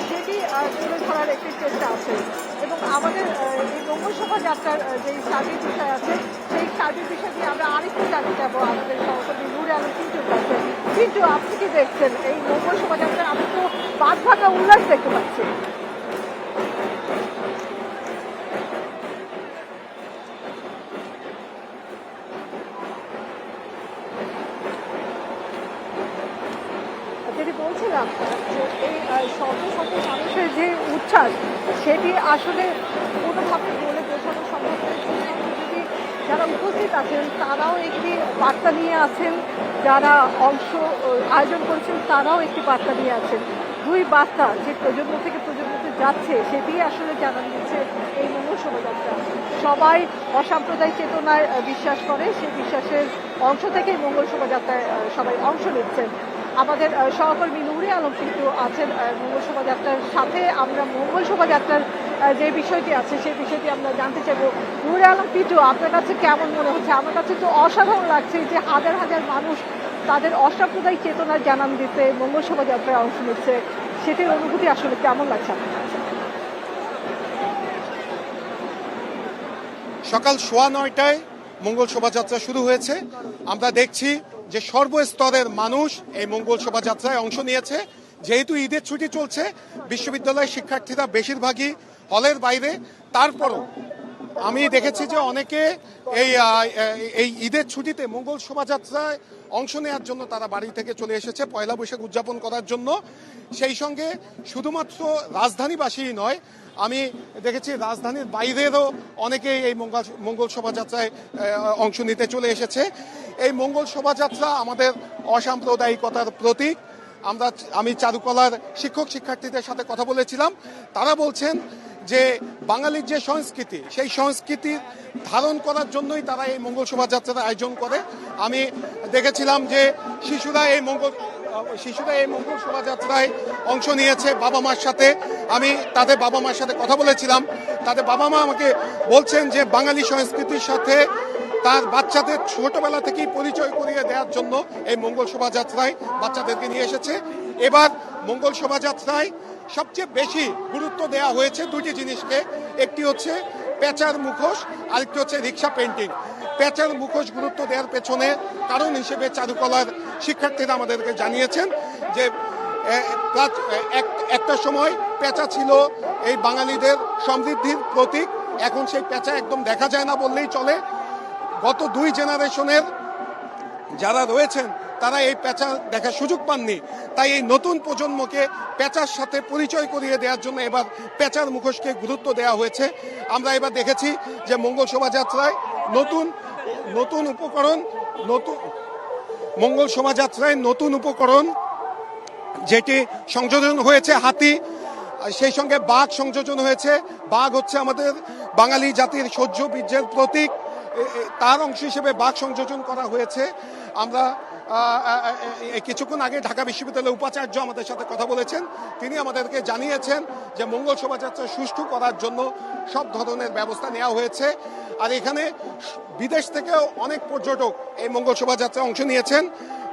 সেটি তুলে ধরার একটি চেষ্টা আছে। এবং আমাদের এই মঙ্গল শোভাযাত্রার যে সার্বিক বিষয় আছে সেই সার্বিক বিষয় নিয়ে আমরা আরেকটু জানতে যাবো আমাদের সহকর্মী নূরে আলম পিন্টুর কাছে। কিন্তু আপনি কি দেখছেন এই মঙ্গল শোভাযাত্রায়? আমি তো বাদ ভাঙা উল্লাস দেখতে পাচ্ছি। যেটি বলছিলাম যে এই শত শত মানুষের যে উচ্ছ্বাস সেটি আসলে কোনোভাবে বলে বোঝানো সম্ভব হয়েছে না। যদি যারা উপস্থিত আছেন তারাও একটি বার্তা নিয়ে আছেন, যারা অংশ আয়োজন করেছেন তারাও একটি বার্তা নিয়ে আছেন। দুই বার্তা যে প্রজন্ম থেকে প্রজন্মতে যাচ্ছে সেটি আসলে জানান দিচ্ছে এই মঙ্গল শোভাযাত্রা। সবাই অসাম্প্রদায়িক চেতনায় বিশ্বাস করে, সেই বিশ্বাসের অংশ থেকেই মঙ্গল শোভাযাত্রায় সবাই অংশ নিচ্ছেন। আমাদের সহকর্মী নূরে আলম কিন্তু আছেন মঙ্গল শোভাযাত্রার সাথে। আমরা মঙ্গল শোভাযাত্রার যে বিষয়টি আছে সেই বিষয়টি আমরা জানতে চাইব। নূরে আলম পিটু, আপনার কাছে কেমন মনে হচ্ছে? আমার কাছে তো অসাধারণ লাগছে যে হাজার হাজার মানুষ তাদের অসাম্প্রদায়িক চেতনার জানান দিতে মঙ্গল শোভাযাত্রায় অংশ নিচ্ছে। সেটির অনুভূতি আসলে কেমন লাগছে আপনার কাছে? সকাল 9:15টায় মঙ্গল শোভাযাত্রা শুরু হয়েছে। আমরা দেখছি যে সর্বস্তরের মানুষ এই মঙ্গল শোভাযাত্রায় অংশ নিয়েছে। যেহেতু ঈদের ছুটি চলছে, বিশ্ববিদ্যালয়ের শিক্ষার্থীরা বেশিরভাগই হলের বাইরে। তারপরও আমি দেখেছি যে অনেকে এই ঈদের ছুটিতে মঙ্গল শোভাযাত্রায় অংশ নেওয়ার জন্য তারা বাড়ি থেকে চলে এসেছে পয়লা বৈশাখ উদযাপন করার জন্য। সেই সঙ্গে শুধুমাত্র রাজধানীবাসী নয়, আমি দেখেছি রাজধানীর বাইরেরও অনেকেই এই মঙ্গল শোভাযাত্রায় অংশ নিতে চলে এসেছে। এই মঙ্গল শোভাযাত্রা আমাদের অসাম্প্রদায়িকতার প্রতীক। আমি চারুকলার শিক্ষক শিক্ষার্থীদের সাথে কথা বলেছিলাম। তারা বলছেন যে বাঙালির যে সংস্কৃতি, সেই সংস্কৃতি ধারণ করার জন্যই তারা এই মঙ্গল শোভাযাত্রার আয়োজন করে। আমি দেখেছিলাম যে শিশুরা এই মঙ্গল শোভাযাত্রায় অংশ নিয়েছে বাবা মার সাথে। আমি তাদের বাবা মার সাথে কথা বলেছিলাম। তাদের বাবা মা আমাকে বলছেন যে বাঙালি সংস্কৃতির সাথে তার বাচ্চাদের ছোটবেলা থেকেই পরিচয় করিয়ে দেওয়ার জন্য এই মঙ্গল শোভাযাত্রায় বাচ্চাদেরকে নিয়ে এসেছে। এবার মঙ্গল শোভাযাত্রায় সবচেয়ে বেশি গুরুত্ব দেওয়া হয়েছে দুটি জিনিসকে। একটি হচ্ছে পেঁচার মুখোশ, আরেকটি হচ্ছে রিক্সা পেন্টিং। পেঁচার মুখোশ গুরুত্ব দেওয়ার পেছনে কারণ হিসেবে চারুকলার শিক্ষার্থীরা আমাদেরকে জানিয়েছেন যে একটা সময় পেঁচা ছিল এই বাঙালিদের সমৃদ্ধির প্রতীক। এখন সেই পেঁচা একদম দেখা যায় না বললেই চলে। গত 2 জেনারেশনের যারা রয়েছেন তারা এই পেঁচা দেখার সুযোগ পাননি। তাই এই নতুন প্রজন্মকে পেঁচার সাথে পরিচয় করিয়ে দেওয়ার জন্য এবার পেঁচার মুখোশকে গুরুত্ব দেওয়া হয়েছে। আমরা এবার দেখেছি যে মঙ্গল শোভাযাত্রায় নতুন উপকরণ যেটি সংযোজন হয়েছে হাতি, সেই সঙ্গে বাঘ সংযোজন হয়েছে। বাঘ হচ্ছে আমাদের বাঙালি জাতির শৌর্য বীর্যের প্রতীক, তার অংশ হিসেবে বাঘ সংযোজন করা হয়েছে। আমরা কিছুক্ষণ আগে ঢাকা বিশ্ববিদ্যালয়ের উপাচার্য আমাদের সাথে কথা বলেছেন। তিনি আমাদেরকে জানিয়েছেন যে মঙ্গল শোভাযাত্রা সুষ্ঠু করার জন্য সব ধরনের ব্যবস্থা নেওয়া হয়েছে। আর এখানে বিদেশ থেকেও অনেক পর্যটক এই মঙ্গল শোভাযাত্রায় অংশ নিয়েছেন।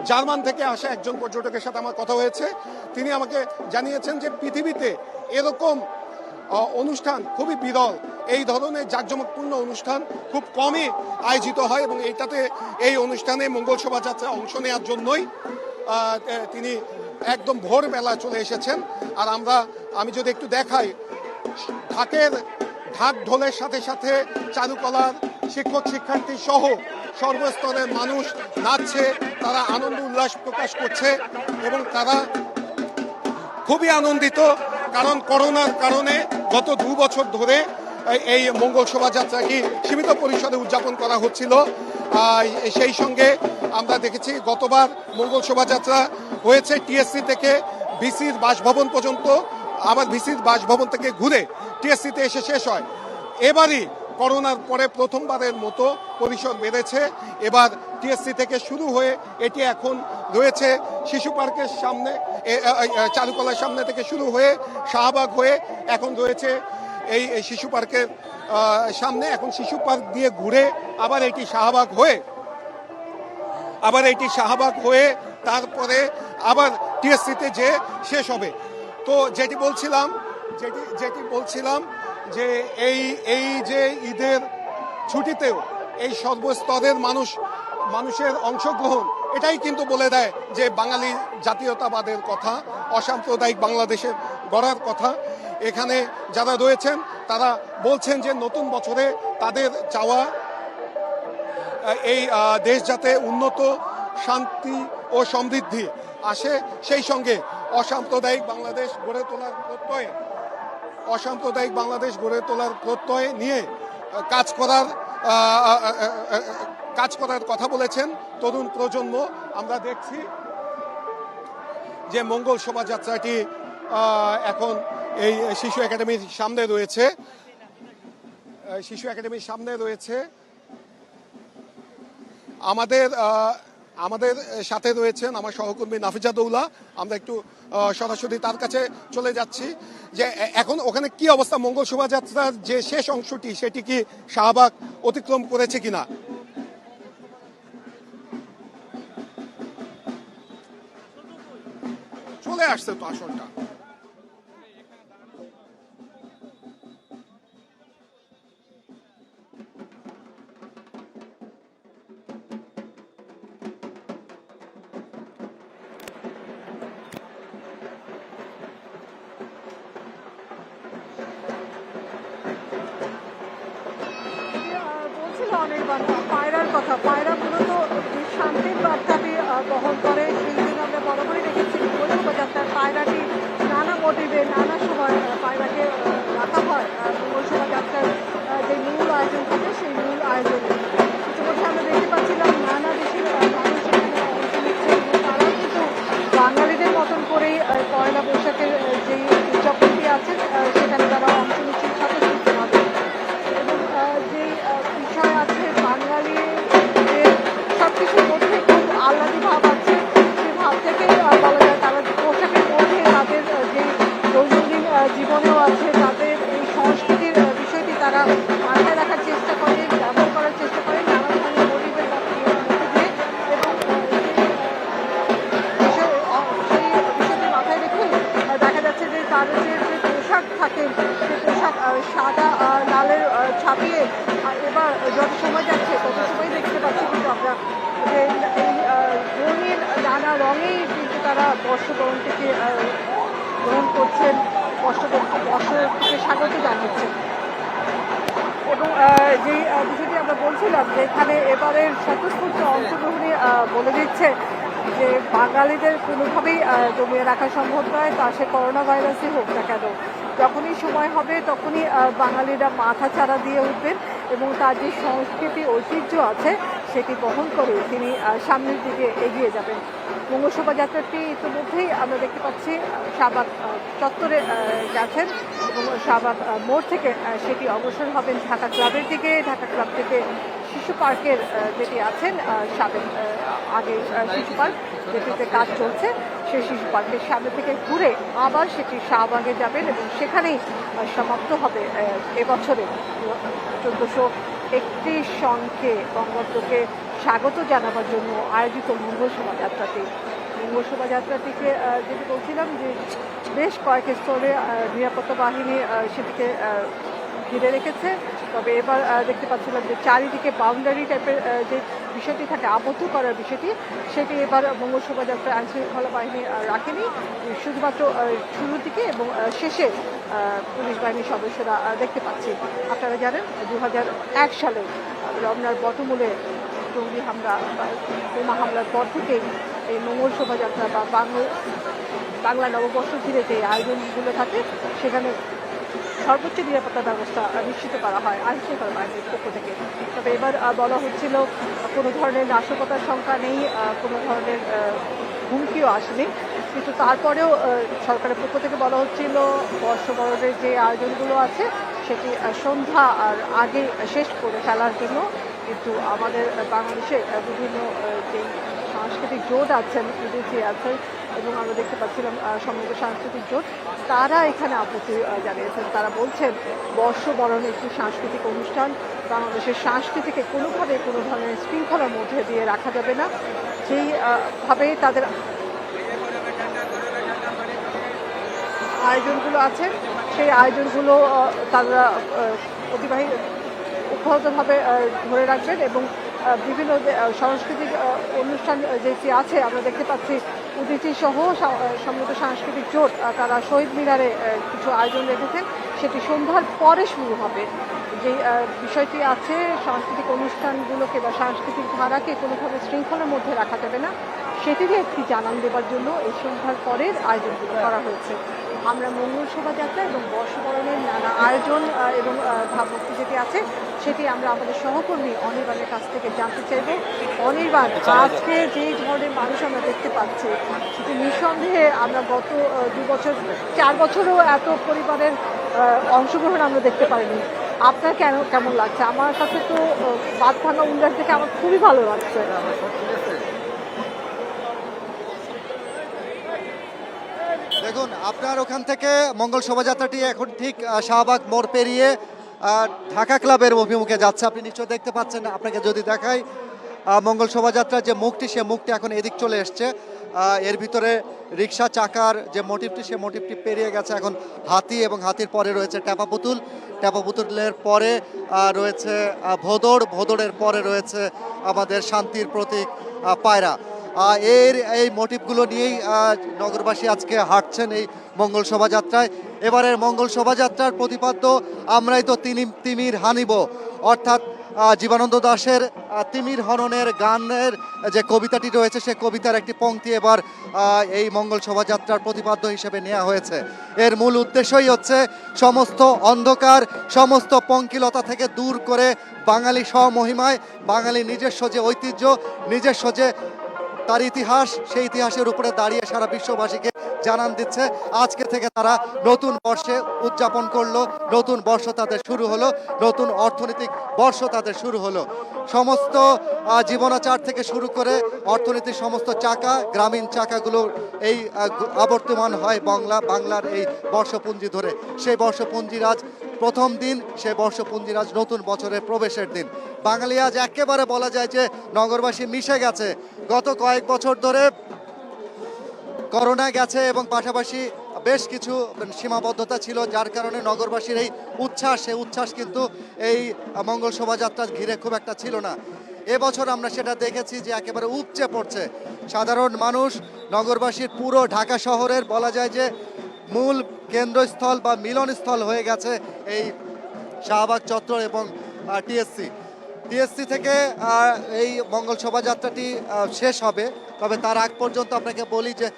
জার্মান থেকে আসা একজন পর্যটকের সাথে আমার কথা হয়েছে। তিনি আমাকে জানিয়েছেন যে পৃথিবীতে এরকম অনুষ্ঠান খুবই বিরল। এই ধরনের জাঁকজমকপূর্ণ অনুষ্ঠান খুব কমই আয়োজিত হয় এবং এই অনুষ্ঠানে মঙ্গল শোভাযাত্রায় অংশ নেওয়ার জন্যই তিনি একদম ভোরবেলা চলে এসেছেন। আর আমি যদি একটু দেখাই, ঢাক ঢোলের সাথে সাথে চারুকলার শিক্ষক শিক্ষার্থী সহ সর্বস্তরের মানুষ নাচছে, তারা আনন্দ উল্লাস প্রকাশ করছে এবং তারা খুবই আনন্দিত। কারণ করোনার কারণে গত 2 বছর ধরে এই মঙ্গল শোভাযাত্রাকে সীমিত পরিসরে উদযাপন করা হচ্ছিল। সেই সঙ্গে আমরা দেখেছি গতবার মঙ্গল শোভাযাত্রা হয়েছে টিএসসি থেকে ভিসির বাসভবন পর্যন্ত, আবার ভিসির বাসভবন থেকে ঘুরে টিএসসিতে এসে শেষ হয়। এবারই করোনার পরে প্রথমবারের মতো পরিসর বেড়েছে। এবার টিএসসি থেকে শুরু হয়ে এটি এখন রয়েছে শিশু পার্কের সামনে, চারুকলার সামনে থেকে শুরু হয়ে শাহবাগ হয়ে এখন রয়েছে এই শিশু পার্কের সামনে। এখন শিশু পার্ক দিয়ে ঘুরে আবার এটি শাহবাগ হয়ে তারপরে আবার টিএসসিতে যে শেষ হবে। তো যেটি বলছিলাম যে এই যে ঈদের ছুটিতেও এই সর্বস্তরের মানুষের অংশগ্রহণ এটাই কিন্তু বলে দেয় যে বাঙালি জাতীয়তাবাদের কথা, অসাম্প্রদায়িক বাংলাদেশের গড়ার কথা। এখানে যারা রয়েছেন তারা বলছেন যে নতুন বছরে তাদের চাওয়া এই দেশ যাতে উন্নত, শান্তি ও সমৃদ্ধি আসে, সেই সঙ্গে অসাম্প্রদায়িক বাংলাদেশ গড়ে তোলার প্রত্যয় নিয়ে কাজ করার কথা বলেছেন তরুণ প্রজন্ম। আমরা দেখছি যে মঙ্গল শোভাযাত্রাটি এখন এই শিশু একাডেমির সামনে রয়েছে। আমাদের সাথে রয়েছেন আমার সহকর্মী নাফিজা দৌলা। আমরা একটু সরাসরি তার কাছে চলে যাচ্ছি যে এখন ওখানে কি অবস্থা, মঙ্গল শোভাযাত্রার যে শেষ অংশটি সেটি কি শাহবাগ অতিক্রম করেছে কিনা? চলে আসছে তো আসলটা। বলছিল অনেক বার্তা পায়রার কথা। পায়রা মূলত যে শান্তির বার্তাটি বহন করে, সেই দিন আমরা বরাবরই দেখেছি মঙ্গল শোভাযাত্রার পায়রাটি নানা মোটিভে নানা সময় পায়রাকে রাখা হয় মঙ্গল শোভাযাত্রার যে মূল আয়োজন থাকে সেই মূল আয়োজনে। ইতিমধ্যে আমরা দেখতে পাচ্ছিলাম নানা দেশের মানুষ এখানে অংশ নিচ্ছে এবং তারাও কিন্তু বাঙালিদের মতন করেই পয়লা বৈশাখের যেই উদযাপনটি আছে সেখানে তারা অংশ নিচ্ছেন স্বতঃস্ফূর্তভাবে। এবং যেই বিষয় আছে বাঙালিদের সব কিছুর মধ্যে খুব আহ্লাদী ভাব আছে, সেই ভাব থেকেই বলা যায় তারা পোশাকের মধ্যে তাদের যে দৈনন্দিন জীবনেও আছে, তাদের এই সংস্কৃতির বিষয়টি তারা মাথায় রাখার চেষ্টা করে, ব্যবহার করার চেষ্টা করে নানা ধরনের মোটিভের মধ্যে দিয়ে। এবং সেই বিষয়টি মাথায় রেখে দেখা যাচ্ছে যে তাদের যে পোশাক থাকে সেই পোশাক সাদা লালের ছাপিয়ে এবার যত সময় যাচ্ছে তত সময় দেখতে পাচ্ছি কিন্তু আমরা যে এই রঙিন নানা রঙেই কিন্তু তারা বর্ষবরণটিকে গ্রহণ করছেন, বর্ষকে স্বাগত জানাচ্ছেন। এবং যেই বিষয়টি আমরা বলছিলাম যে এখানে এবারের স্বতঃস্ফূর্ত অংশগ্রহণে বলে দিচ্ছে যে বাঙালিদের কোনোভাবেই জমিয়ে রাখা সম্ভব নয়, তা সে করোনা ভাইরাসই হোক না কেন। যখনই সময় হবে তখনই বাঙালিরা মাথা চারা দিয়ে উঠবেন এবং তার যে সংস্কৃতি ঐতিহ্য আছে সেটি বহন করে তিনি সামনের দিকে এগিয়ে যাবেন। মঙ্গল শোভাযাত্রাটি ইতিমধ্যেই আমরা দেখতে পাচ্ছি শাহবাগ চত্বরে গেছেন এবং শাহবাগ মোড় থেকে সেটি অগ্রসর হবেন ঢাকা ক্লাবের দিকে। ঢাকা ক্লাব থেকে শিশু পার্কের যেটি আছেন আগে শিশু পার্ক যেটিতে কাজ চলছে, সেই শিশু পার্কের সামনে থেকে ঘুরে আবার সেটি শাহবাগে যাবেন এবং সেখানেই সমাপ্ত হবে এবছরে 1431 সনকে বঙ্গবন্ধুকে স্বাগত জানাবার জন্য আয়োজিত মঙ্গল শোভাযাত্রাটি। মঙ্গল শোভাযাত্রাটিকে যেটি বলছিলাম যে বেশ কয়েক স্তরে নিরাপত্তা বাহিনী সেটিকে ঘিরে রেখেছে। তবে এবার দেখতে পাচ্ছিলাম যে চারিদিকে বাউন্ডারি টাইপের যে বিষয়টি থাকে, আবদ্ধ করার বিষয়টি, সেটি এবার মঙ্গল শোভাযাত্রা আইনশৃঙ্খলা বাহিনী রাখেনি। শুধুমাত্র শুরুর দিকে এবং শেষে পুলিশ বাহিনীর সদস্যরা দেখতে পাচ্ছি। আপনারা জানেন 2001 সালে রমনার বটমূলে জঙ্গি হামলা বোমা হামলার পর থেকেই এই মঙ্গল শোভাযাত্রা বা বাংলা নববর্ষ ঘিরে যে আয়োজনগুলো থাকে সেখানে সর্বোচ্চ নিরাপত্তা ব্যবস্থা নিশ্চিত করা হয় আইনশৃঙ্খলা বাহিনীর পক্ষ থেকে। তবে এবার বলা হচ্ছিল কোনো ধরনের নাশকতার সংখ্যা নেই, কোনো ধরনের হুমকিও আসেনি, কিন্তু তারপরেও সরকারের পক্ষ থেকে বলা হচ্ছিল বর্ষবরণের যে আয়োজনগুলো আছে সেটি সন্ধ্যা আর আগে শেষ করে ফেলার জন্য। কিন্তু আমাদের বাংলাদেশে বিভিন্ন যে সাংস্কৃতিক জোট আছেন, বিদেশি আছেন, এবং আমরা দেখতে পাচ্ছিলাম সম্মিলিত সাংস্কৃতিক জোট, তারা এখানে আপত্তি জানিয়েছেন। তারা বলছেন বর্ষবরণ একটি সাংস্কৃতিক অনুষ্ঠান, বাংলাদেশের সংস্কৃতিকে কোনোভাবে কোনো ধরনের শৃঙ্খলার মধ্যে দিয়ে রাখা যাবে না। যেই ভাবে তাদের আয়োজনগুলো আছে, সেই আয়োজনগুলো তারা অব্যাহতভাবে ধরে রাখবেন এবং বিভিন্ন সাংস্কৃতিক অনুষ্ঠান যেটি আছে আমরা দেখতে পাচ্ছি উদীচী সহ সম্মিলিত সাংস্কৃতিক জোট তারা শহীদ মিনারে কিছু আয়োজন রেখেছেন, সেটি সন্ধ্যার পরে শুরু হবে। যে বিষয়টি আছে সাংস্কৃতিক অনুষ্ঠানগুলোকে বা সাংস্কৃতিক ধারাকে কোনোভাবে শৃঙ্খলার মধ্যে রাখা যাবে না, সেটিকে একটি জানান দেবার জন্য এই সন্ধ্যার পরের আয়োজনগুলো করা হয়েছে। আমরা মঙ্গল শোভাযাত্রা এবং বর্ষবরণের নানা আয়োজন এবং ভাবমূর্তি যেটি আছে সেটি আমরা আমাদের সহকর্মী অনির্বাণের কাছ থেকে জানতে চাইব। অনির্বাণ, আজকে যে ধরনের মানুষ আমরা দেখতে পাচ্ছি সেটি নিঃসন্দেহে আমরা গত 2 বছর 4 বছরও এত পরিবারের অংশগ্রহণ আমরা দেখতে পারিনি। আপনার কেমন লাগছে? আমার কাছে তো বাদ ভাঙা উল্লাস দেখে আমার খুবই ভালো লাগছে। দেখুন, আপনার ওখান থেকে মঙ্গল শোভাযাত্রাটি এখন ঠিক শাহবাগ মোড় পেরিয়ে ঢাকা ক্লাবের অভিমুখে যাচ্ছে। আপনি নিশ্চয় দেখতে পাচ্ছেন, আপনাকে যদি দেখাই মঙ্গল শোভাযাত্রার যে মুখটি, সে মুখটি এখন এদিক চলে এসছে। এর ভিতরে রিক্সা চাকার যে মোটিভটি, সে মোটিভটি পেরিয়ে গেছে এখন হাতি, এবং হাতির পরে রয়েছে ট্যাপা পুতুল, ট্যাপা পুতুলের পরে রয়েছে ভোদড়ের পরে রয়েছে আমাদের শান্তির প্রতীক পায়রা। এই মোটিভগুলো নিয়েই নগরবাসী আজকে হাঁটছেন এই মঙ্গল শোভাযাত্রায়। এবারের মঙ্গল শোভাযাত্রার প্রতিপাদ্য আমরাই তো তিমির হানিব, অর্থাৎ জীবনানন্দ দাশের তিমির হননের গানের যে কবিতাটি রয়েছে, সে কবিতার একটি পংক্তি এবার এই মঙ্গল শোভাযাত্রার প্রতিপাদ্য হিসেবে নেওয়া হয়েছে। এর মূল উদ্দেশ্যই হচ্ছে সমস্ত অন্ধকার, সমস্ত পঙ্কিলতা থেকে দূর করে বাঙালি স্বমহিমায়, বাঙালি নিজস্ব যে ঐতিহ্য, নিজস্ব যে তার ইতিহাস, সেই ইতিহাসের উপরে দাঁড়িয়ে সারা বিশ্ববাসীকে জানান দিচ্ছে আজকে থেকে তারা নতুন বর্ষে উদযাপন করলো, নতুন বর্ষ তাদের শুরু হলো, নতুন অর্থনৈতিক বর্ষ তাদের শুরু হলো। সমস্ত জীবনাচার থেকে শুরু করে অর্থনীতির সমস্ত চাকা, গ্রামীণ চাকাগুলো এই আবর্তমান হয় বাংলার এই বর্ষপুঞ্জি ধরে। সেই বর্ষপুঞ্জির আজ প্রথম দিন, সেই বর্ষপুঞ্জির আজ নতুন বছরের প্রবেশের দিন। বাঙালি আজ একেবারে বলা যায় যে নগরবাসী মিশে গেছে। গত কয়েক বছর ধরে করোনা গেছে এবং পাশাপাশি বেশ কিছু সীমাবদ্ধতা ছিল, যার কারণে নগরবাসীর এই উচ্ছ্বাস কিন্তু এই মঙ্গল শোভাযাত্রা ঘিরে খুব একটা ছিল না। এবছর আমরা সেটা দেখেছি যে একেবারে উপচে পড়ছে সাধারণ মানুষ। নগরবাসীর পুরো ঢাকা শহরের বলা যায় যে মূল কেন্দ্রস্থল বা মিলনস্থল হয়ে গেছে এই শাহবাগ চত্বর এবং টিএসসি থেকে এই মঙ্গল শোভাযাত্রাটি শেষ হবে। তবে তার আগ পর্যন্ত আপনাকে বলি যে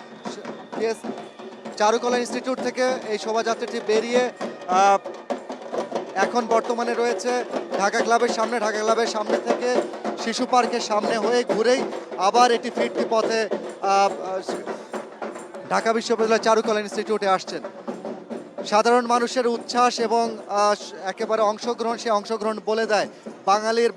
চারুকলা ইনস্টিটিউট থেকে এই শোভাযাত্রাটি বেরিয়ে এখন বর্তমানে রয়েছে ঢাকা ক্লাবের সামনে। ঢাকা ক্লাবের সামনে থেকে শিশু পার্কের সামনে হয়ে ঘুরেই আবার এটি ফিরতি পথে ঢাকা বিশ্ববিদ্যালয় চারুকলা ইনস্টিটিউটে আসছেন। সাধারণ মানুষের উচ্ছ্বাস এবং একেবারে অংশগ্রহণ, সে অংশগ্রহণ বলে দেয়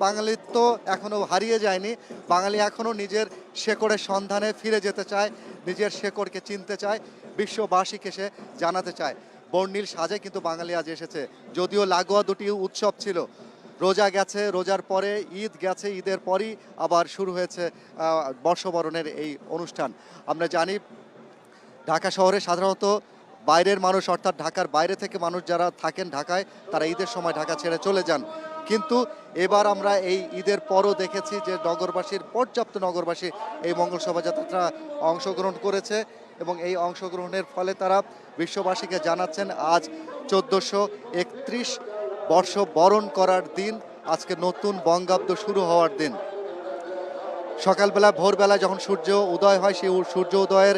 বাঙালিত্ব এখনো হারিয়ে যায়নি। বাঙালি এখনো নিজের শেকড়ের সন্ধানে ফিরে যেতে চায়, নিজের শেকড়কে চিনতে চায়, বিশ্ববাসীকে সে জানাতে চায়। বর্ণিল সাজে কিন্তু বাঙালি আজ এসেছে। যদিও লাগোয়া দুটি উৎসব ছিল, রোজা গেছে, রোজার পরে ঈদ গেছে, ঈদের পরই আবার শুরু হয়েছে বর্ষবরণের এই অনুষ্ঠান। আমরা জানি ঢাকা শহরে সাধারণত বাইরের মানুষ, অর্থাৎ ঢাকার বাইরে থেকে মানুষ যারা থাকেন ঢাকায়, তারা ঈদের সময় ঢাকা ছেড়ে চলে যান। কিন্তু এবার আমরা এই ঈদের পরও দেখেছি যে পর্যাপ্ত নগরবাসী এই মঙ্গল শোভাযাত্রা অংশগ্রহণ করেছে এবং এই অংশগ্রহণের ফলে তারা বিশ্ববাসীকে জানাচ্ছেন আজ 1431 বর্ষ বরণ করার দিন, আজকে নতুন বঙ্গাব্দ শুরু হওয়ার দিন। সকালবেলা ভোরবেলায় যখন সূর্য উদয় হয়, সেই সূর্য উদয়ের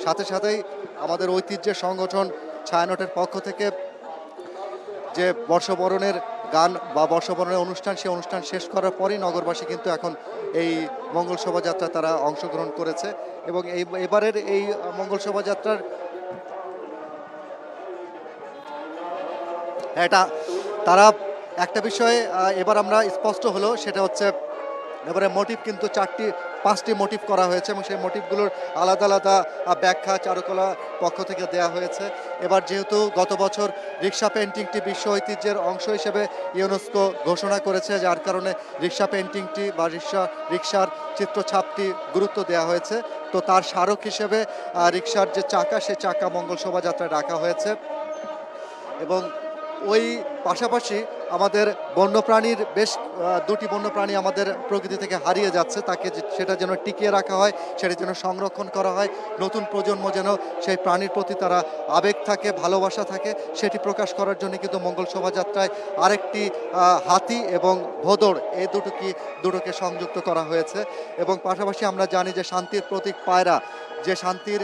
সাথে সাথেই আমাদের ঐতিহ্যের সংগঠন ছায়ানটের পক্ষ থেকে যে বর্ষবরণের গান বা বর্ষবরণের অনুষ্ঠান, সেই অনুষ্ঠান শেষ করার পরেই নগরবাসী কিন্তু এখন এই মঙ্গল শোভাযাত্রা তারা অংশগ্রহণ করেছে। এবং এবারের এই মঙ্গল শোভাযাত্রার তারা একটা বিষয়ে এবার আমরা স্পষ্ট হলো, সেটা হচ্ছে এবারে মোটিভ কিন্তু 5টি মোটিভ করা হয়েছে এবং সেই মোটিভগুলোর আলাদা আলাদা ব্যাখ্যা চারুকলা পক্ষ থেকে দেয়া হয়েছে। এবার যেহেতু গত বছর রিক্সা পেন্টিংটি বিশ্ব ঐতিহ্যের অংশ হিসেবে ইউনেস্কো ঘোষণা করেছে, যার কারণে রিক্সা পেন্টিংটি বা রিক্সার চিত্রছাপটি গুরুত্ব দেওয়া হয়েছে। তো তার স্মারক হিসেবে রিক্সার যে চাকা, সে চাকা মঙ্গল শোভাযাত্রায় রাখা হয়েছে। এবং ওই পাশাপাশি আমাদের বন্যপ্রাণীর বেশ দুটি বন্যপ্রাণী আমাদের প্রকৃতি থেকে হারিয়ে যাচ্ছে, সেটা যেন টিকিয়ে রাখা হয়, সেটা যেন সংরক্ষণ করা হয়, নতুন প্রজন্ম যেন সেই প্রাণীর প্রতি তারা আবেগ থাকে, ভালোবাসা থাকে, সেটি প্রকাশ করার জন্য কিন্তু মঙ্গল শোভাযাত্রায় আরেকটি হাতি এবং ভোঁদড় এই দুটোকে সংযুক্ত করা হয়েছে। এবং পাশাপাশি আমরা জানি যে শান্তির প্রতীক পায়রা, যে শান্তির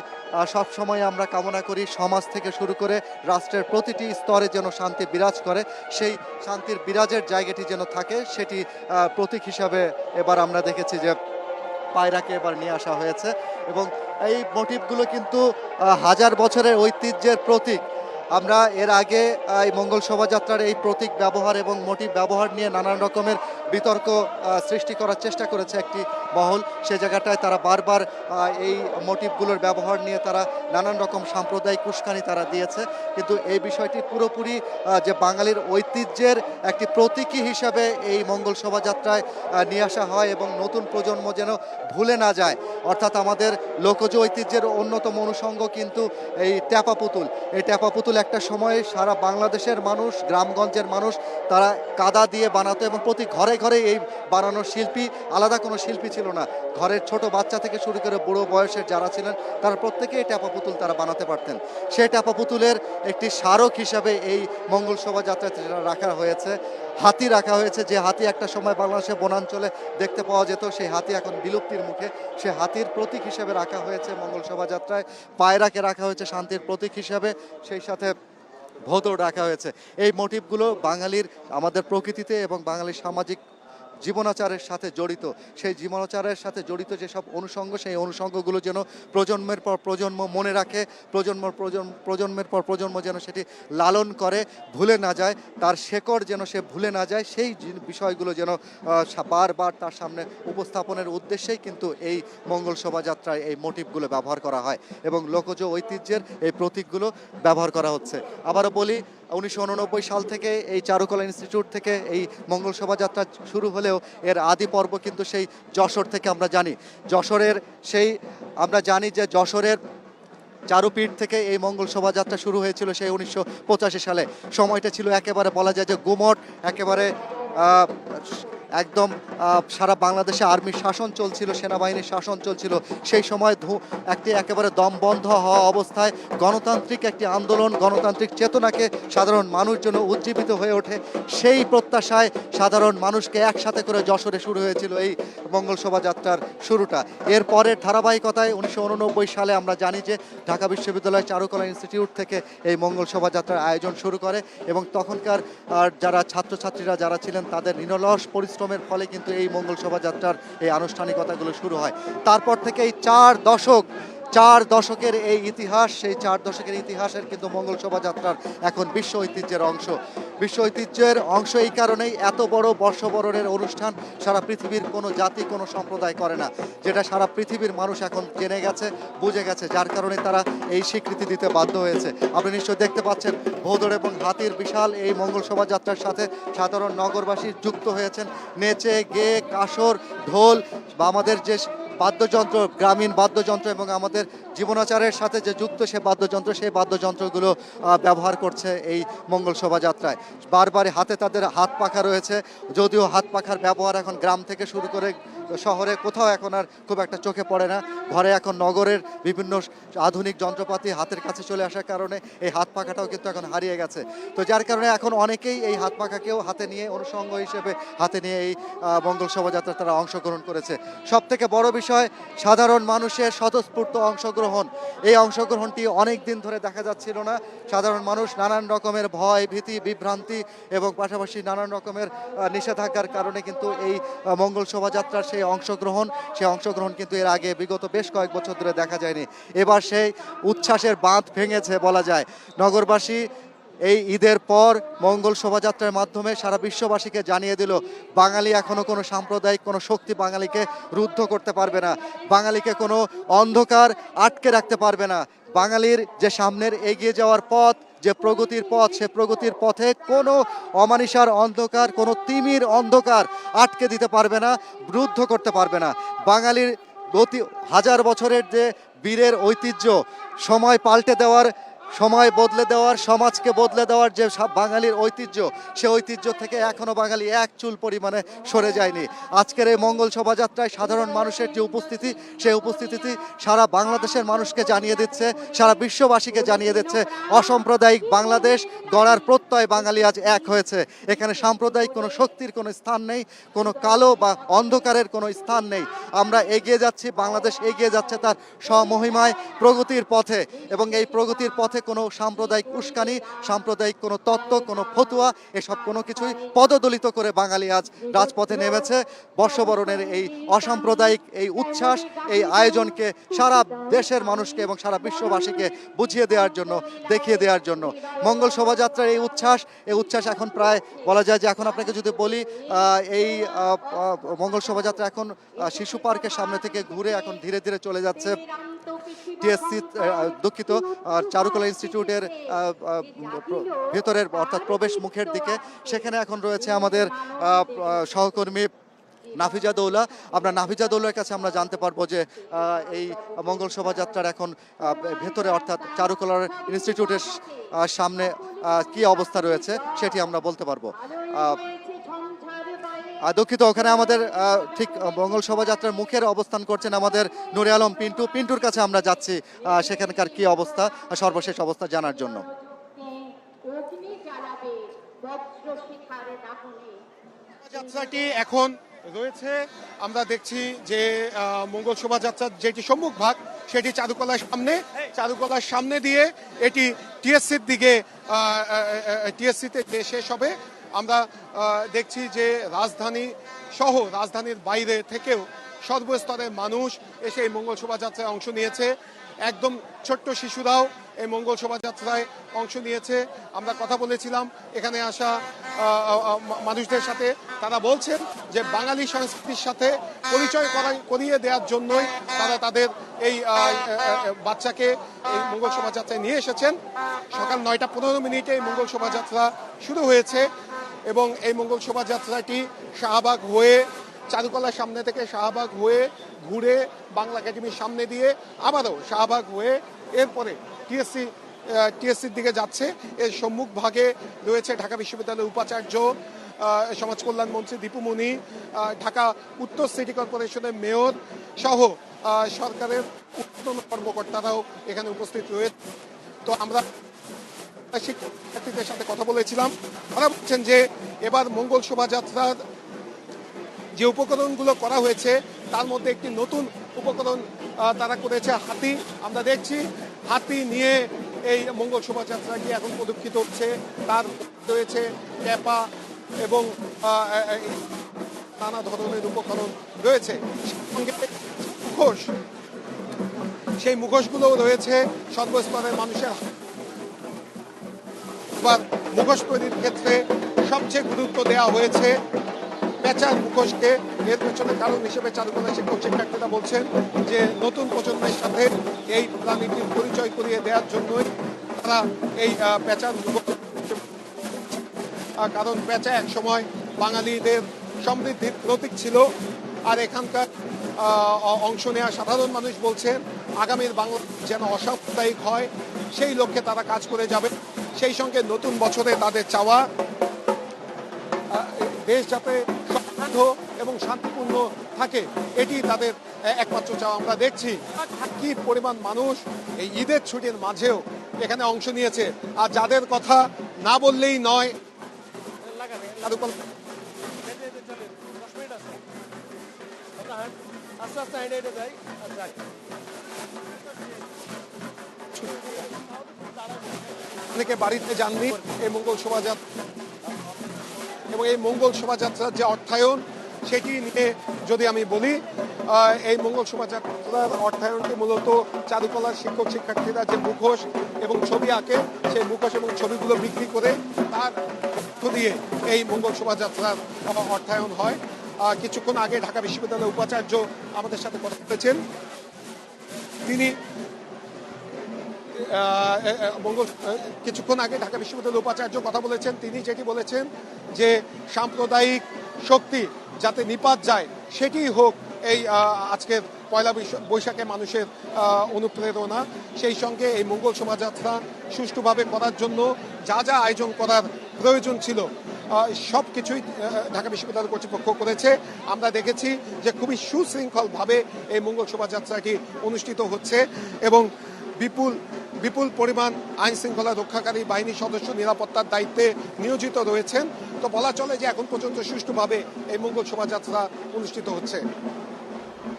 সব সময় আমরা কামনা করি, সমাজ থেকে শুরু করে রাষ্ট্রের প্রতিটি স্তরে যেন শান্তি বিরাজ করে, সেই শান্তির বিরাজের জায়গাটি যেন থাকে, সেটি প্রতীক হিসাবে এবার আমরা দেখেছি যে পায়রাকে এবার নিয়ে আসা হয়েছে। এবং এই মোটিভগুলো কিন্তু হাজার বছরের ঐতিহ্যের প্রতীক। আমরা এর আগে এই মঙ্গল শোভাযাত্রার এই প্রতীক ব্যবহার এবং মোটিভ ব্যবহার নিয়ে নানান রকমের বিতর্ক সৃষ্টি করার চেষ্টা করেছে একটি মহল। সে জায়গাটায় তারা বারবার এই মোটিভগুলোর ব্যবহার নিয়ে তারা নানান রকম সাম্প্রদায়িক উস্কানি তারা দিয়েছে, কিন্তু এই বিষয়টি পুরোপুরি যে বাঙালির ঐতিহ্যের একটি প্রতীকী হিসাবে এই মঙ্গল শোভাযাত্রায় নিয়ে আসা হয় এবং নতুন প্রজন্ম যেন ভুলে না যায়। অর্থাৎ আমাদের লোকজ ঐতিহ্যের অন্যতম অনুষঙ্গ কিন্তু এই ট্যাপা পুতুল। এই ট্যাপা পুতুল একটা সময় সারা বাংলাদেশের মানুষ, গ্রামগঞ্জের মানুষ তারা কাদা দিয়ে বানাতো এবং প্রতি ঘরে ঘরে এই বানানোর শিল্পী, আলাদা কোনো শিল্পী ছিল না। ঘরের ছোট বাচ্চা থেকে শুরু করে বুড়ো বয়সের যারা ছিলেন তারা প্রত্যেকেই ট্যাপা পুতুল তারা বানাতে পারতেন। সেই ট্যাপা পুতুলের একটি স্মারক হিসাবে এই মঙ্গল শোভাযাত্রাতে রাখা হয়েছে। হাতি রাখা হয়েছে, যে হাতি একটা সময় বাংলাদেশের বনাঞ্চলে দেখতে পাওয়া যেত, সেই হাতি এখন বিলুপ্তির মুখে। সে হাতির প্রতীক হিসেবে রাখা হয়েছে মঙ্গল শোভাযাত্রায়। পায়রাকে রাখা হয়েছে শান্তির প্রতীক হিসাবে, সেই সাথে ভোঁদড় রাখা হয়েছে। এই মোটিভগুলো বাঙালির, আমাদের প্রকৃতিতে এবং বাঙালির সামাজিক জীবনাচারের সাথে জড়িত। সেই জীবনাচারের সাথে জড়িত যেসব অনুষঙ্গ, সেই অনুষঙ্গগুলো যেন প্রজন্মের পর প্রজন্ম মনে রাখে, প্রজন্মের পর প্রজন্ম যেন সেটি লালন করে, ভুলে না যায়, তার শেকড় যেন সে ভুলে না যায়, সেই বিষয়গুলো যেন বারবার তার সামনে উপস্থাপনের উদ্দেশ্যেই কিন্তু এই মঙ্গল শোভাযাত্রায় এই মোটিভগুলো ব্যবহার করা হয় এবং লোকজ ঐতিহ্যের এই প্রতীকগুলো ব্যবহার করা হচ্ছে। আবারও বলি, 1989 সাল থেকে এই চারুকলা ইনস্টিটিউট থেকে এই মঙ্গল শোভাযাত্রা শুরু হলেও এর আদি পর্ব কিন্তু সেই যশোর থেকে আমরা জানি। আমরা জানি যে যশোরের চারুপীঠ থেকে এই মঙ্গল শোভাযাত্রা শুরু হয়েছিল সেই 1985 সালে। সময়টা ছিল একেবারে বলা যায় যে গুমট, একেবারে একদম সারা বাংলাদেশে আর্মির শাসন চলছিল, সেনাবাহিনীর শাসন চলছিল। সেই সময় একটি একেবারে দম বন্ধ হওয়া অবস্থায় গণতান্ত্রিক একটি আন্দোলন, গণতান্ত্রিক চেতনাকে সাধারণ মানুষ যেন উজ্জীবিত হয়ে ওঠে, সেই প্রত্যাশায় সাধারণ মানুষকে একসাথে করে যশোরে শুরু হয়েছিল এই মঙ্গল শোভাযাত্রার শুরুটা। এর পরের ধারাবাহিকতায় 1989 সালে আমরা জানি যে ঢাকা বিশ্ববিদ্যালয় চারুকলা ইনস্টিটিউট থেকে এই মঙ্গল শোভাযাত্রার আয়োজন শুরু করে এবং তখনকার যারা ছাত্রছাত্রীরা যারা ছিলেন তাদের নিরলস পরিশ্রমের ফলে কিন্তু এই মঙ্গল শোভাযাত্রার এই আনুষ্ঠানিকতাগুলো শুরু হয়। তারপর থেকে এই 4 দশকের এই ইতিহাস, সেই 4 দশকের ইতিহাসের কিন্তু মঙ্গল শোভাযাত্রার এখন বিশ্ব ঐতিহ্যের অংশ। বিশ্ব ঐতিহ্যের অংশ এই কারণেই এত বড় বর্ষবরণের অনুষ্ঠান সারা পৃথিবীর কোনো জাতি, কোনো সম্প্রদায় করে না, যেটা সারা পৃথিবীর মানুষ এখন জেনে গেছে, বুঝে গেছে, যার কারণে তারা এই স্বীকৃতি দিতে বাধ্য হয়েছে। আপনি নিশ্চয়ই দেখতে পাচ্ছেন ভোঁদড় এবং হাতির বিশাল এই মঙ্গল শোভাযাত্রার সাথে সাধারণ নগরবাসী যুক্ত হয়েছেন, নেচে গেয়ে, কাসর, ঢোল বা আমাদের যে বাদ্যযন্ত্র, গ্রামীণ বাদ্যযন্ত্র এবং আমাদের জীবনাচারের সাথে যে যুক্ত সে বাদ্যযন্ত্র, সেই বাদ্যযন্ত্রগুলো ব্যবহার করছে এই মঙ্গল শোভাযাত্রায়। বারবার হাতে তাদের হাত পাখা রয়েছে, যদিও হাত পাখার ব্যবহার এখন গ্রাম থেকে শুরু করে শহরে কোথাও এখন আর খুব একটা চোখে পড়ে না। ঘরে এখন নগরের বিভিন্ন আধুনিক যন্ত্রপাতি হাতের কাছে চলে আসার কারণে এই হাত পাখাটাও কিন্তু এখন হারিয়ে গেছে। তো যার কারণে এখন অনেকেই এই হাত পাখাকেও হাতে নিয়ে, অনুষঙ্গ হিসেবে হাতে নিয়ে এই মঙ্গল শোভাযাত্রা তারা অংশগ্রহণ করেছে। সব থেকে বড় বিষয় সাধারণ মানুষের স্বতঃস্ফূর্ত অংশগ্রহণ। এই অংশগ্রহণটি অনেক দিন ধরে দেখা যাচ্ছিল না। সাধারণ মানুষ নানান রকমের ভয়, ভীতি, বিভ্রান্তি এবং পাশাপাশি নানান রকমের নিষেধাজ্ঞার কারণে কিন্তু এই মঙ্গল শোভাযাত্রার সেই অংশগ্রহণ কিন্তু এর আগে বিগত বেশ কয়েক বছর ধরে দেখা যায়নি। এবার সেই উচ্ছ্বাসের বাঁধ ভেঙেছে বলা যায়। নগরবাসী এই ঈদের পর মঙ্গল শোভাযাত্রার মাধ্যমে সারা বিশ্ববাসীকে জানিয়ে দিল বাঙালি এখনো কোনো সাম্প্রদায়িক কোনো শক্তি বাঙালিকে রুদ্ধ করতে পারবে না, বাঙালিকে কোনো অন্ধকার আটকে রাখতে পারবে না। বাঙালির যে সামনের এগিয়ে যাওয়ার পথ, যে প্রগতির পথ, সে প্রগতির পথে কোনো অমানিসার অন্ধকার, কোনো তিমির অন্ধকার আটকে দিতে পারবে না, রুদ্ধ করতে পারবে না। বাঙালির গতি হাজার বছরের যে বীরের ঐতিহ্য, সময় পাল্টে দেওয়ার, সময় বদলে দেওয়ার, সমাজকে বদলে দেওয়ার যে বাঙালির ঐতিহ্য, সে ঐতিহ্য থেকে এখনো বাঙালি এক চুল পরিমাণে সরে যায়নি। আজকের এই মঙ্গল শোভাযাত্রায় সাধারণ মানুষের যে উপস্থিতি, সেই উপস্থিতি সারা বাংলাদেশের মানুষকে জানিয়ে দিচ্ছে, সারা বিশ্ববাসীকে জানিয়ে দিচ্ছে অসাম্প্রদায়িক বাংলাদেশ গড়ার প্রত্যয় বাঙালি আজ এক হয়েছে। এখানে সাম্প্রদায়িক কোনো শক্তির কোনো স্থান নেই, কোনো কালো বা অন্ধকারের কোনো স্থান নেই। আমরা এগিয়ে যাচ্ছি, বাংলাদেশ এগিয়ে যাচ্ছে তার স্বমহিমায় প্রগতির পথে, এবং এই প্রগতির পথে কোনো সাম্প্রদায়িক উস্কানি, সাম্প্রদায়িক কোনো তত্ত্ব, কোনো ফতুয়া, এসব কোনো কিছুই পদদলিত করে বাঙালি আজ রাজপথে নেমেছে বর্ষবরণের এই অসাম্প্রদায়িক এই উচ্ছ্বাস, এই আয়োজনকে সারা দেশের মানুষকে এবং সারা বিশ্ববাসীকে বুঝিয়ে দেওয়ার জন্য, দেখিয়ে দেওয়ার জন্য। মঙ্গল শোভাযাত্রার এই উচ্ছ্বাস এখন প্রায় বলা যায় যে, এখন আপনাকে যদি বলি, এই মঙ্গল শোভাযাত্রা এখন শিশু পার্কের সামনে থেকে ঘুরে এখন ধীরে ধীরে চলে যাচ্ছে টিএসসি, দুঃখিত, চারুকলা ইনস্টিটিউটের ভেতরের অর্থাৎ প্রবেশ মুখের দিকে। সেখানে এখন রয়েছে আমাদের সহকর্মী নাফিজা দৌলা। আমরা নাফিজা দৌলার কাছে আমরা জানতে পারবো যে এই মঙ্গল শোভাযাত্রার এখন ভেতরে অর্থাৎ চারুকলার ইনস্টিটিউটের সামনে কি অবস্থা রয়েছে সেটি আমরা বলতে পারবো। দুঃখিত, ওখানে আমাদের ঠিক মঙ্গল শোভাযাত্রার মুখের অবস্থান করছেন আমাদের নুরে আলম পিন্টুর কাছে আমরা যাচ্ছি সেখানকার কি অবস্থা, সর্বশেষ অবস্থা জানার জন্য। যাত্রাটি এখন রয়েছে, আমরা দেখছি যে মঙ্গল শোভাযাত্রার যেটি সম্মুখ ভাগ সেটি চারুকলার সামনে দিয়ে এটি টিএসসির দিকে, টিএসসিতে শেষ হবে। আমরা দেখছি যে রাজধানী সহ রাজধানীর বাইরে থেকেও সর্বস্তরের মানুষ এসে এই মঙ্গল শোভাযাত্রায় অংশ নিয়েছে। একদম ছোট্ট শিশুরাও এই মঙ্গল শোভাযাত্রায় অংশ নিয়েছে। আমরা কথা বলেছিলাম এখানে আসা মানুষদের সাথে, তারা বলছেন যে বাঙালি সংস্কৃতির সাথে পরিচয় করিয়ে দেওয়ার জন্যই তারা তাদের এই বাচ্চাকে এই মঙ্গল শোভাযাত্রায় নিয়ে এসেছেন। সকাল 9:15 এই মঙ্গল শোভাযাত্রা শুরু হয়েছে এবং এই মঙ্গল শোভাযাত্রাটি শাহবাগ হয়ে, চারুকলার সামনে থেকে শাহবাগ হয়ে ঘুরে বাংলা একাডেমির সামনে দিয়ে আবারও শাহবাগ হয়ে এরপরে টিএসসির দিকে যাচ্ছে। এর সম্মুখ ভাগে রয়েছে ঢাকা বিশ্ববিদ্যালয়ের উপাচার্য, সমাজ কল্যাণ মন্ত্রী দীপু মনি, ঢাকা উত্তর সিটি কর্পোরেশনের মেয়র সহ সরকারের ঊর্ধ্বতন কর্মকর্তারাও এখানে উপস্থিত রয়েছে। তো আমরা শিক্ষার্থীদের সাথে কথা বলেছিলাম, তারা বলছেন যে এবার মঙ্গল শোভাযাত্রার যে উপকরণগুলো করা হয়েছে তার মধ্যে একটি নতুন উপকরণ তারা করেছে হাতি। আমরা দেখছি হাতি নিয়ে এই মঙ্গল শোভাযাত্রাটি এখন প্রদক্ষিত হচ্ছে। তার রয়েছে ট্যাপা এবং নানা ধরনের উপকরণ রয়েছে, মুখোশ, সেই মুখোশগুলোও রয়েছে সর্বস্তরের মানুষের। এবার মুখোশ তৈরির ক্ষেত্রে সবচেয়ে গুরুত্ব দেওয়া হয়েছে পেঁচার মুখোশকে। এর পেছনে কারণ হিসেবে চারুকলা শিক্ষার্থীরা বলছেন যে নতুন প্রজন্মের সাথে এই প্রাণীটির পরিচয় করিয়ে দেওয়ার জন্যই তারা এই পেঁচার মুখোশ, কারণ পেঁচা এক সময় বাঙালিদের সমৃদ্ধির প্রতীক ছিল। আর এখানকার অংশ নেওয়া সাধারণ মানুষ বলছেন আগামীর বাংলা যেন অসাম্প্রদায়িক হয়, সেই লক্ষ্যে তারা কাজ করে যাবে। সেই সঙ্গে নতুন বছরে তাদের চাওয়া দেশ যাতে সমৃদ্ধ এবং শান্তিপূর্ণ থাকে, এটি তাদের একমাত্র চাওয়া। আমরা দেখছি কি পরিমাণ মানুষ এই ঈদের ছুটির মাঝেও এখানে অংশ নিয়েছে। আর যাদের কথা না বললেই নয়, অনেকে বাড়িতে যাননি এই মঙ্গল শোভাযাত্রা, এবং এই মঙ্গল শোভাযাত্রার যে অর্থায়ন সেটি নিয়ে যদি আমি বলি, এই মঙ্গল শোভাযাত্রার অর্থায়নটি মূলত চারুকলার শিক্ষক শিক্ষার্থীরা যে মুখোশ এবং ছবি আঁকে, সেই মুখোশ এবং ছবিগুলো বিক্রি করে তার অর্থ দিয়ে এই মঙ্গল শোভাযাত্রার অর্থায়ন হয়। কিছুক্ষণ আগে ঢাকা বিশ্ববিদ্যালয়ের উপাচার্য আমাদের সাথে কথা বলেছেন। তিনি কিছুক্ষণ আগে ঢাকা বিশ্ববিদ্যালয়ের উপাচার্য কথা বলেছেন। তিনি যেটি বলেছেন যে সাম্প্রদায়িক শক্তি যাতে নিপাত যায় সেটি হোক এই আজকের পয়লা বৈশাখে মানুষের অনুপ্রেরণা। সেই সঙ্গে এই মঙ্গল শোভাযাত্রা সুষ্ঠুভাবে করার জন্য যা যা আয়োজন করার প্রয়োজন ছিল সব কিছুই ঢাকা বিশ্ববিদ্যালয় কর্তৃপক্ষ করেছে। আমরা দেখেছি যে খুবই সুশৃঙ্খলভাবে এই মঙ্গল শোভাযাত্রাটি অনুষ্ঠিত হচ্ছে এবং বিপুল পরিমাণ আইন শৃঙ্খলা রক্ষাকারী বাহিনীর সদস্য নিরাপত্তার দায়িত্বে নিয়োজিত রয়েছেন। তো বলা চলে যে এখন পর্যন্ত সুষ্ঠুভাবে এই মঙ্গল শোভাযাত্রা অনুষ্ঠিত হচ্ছে।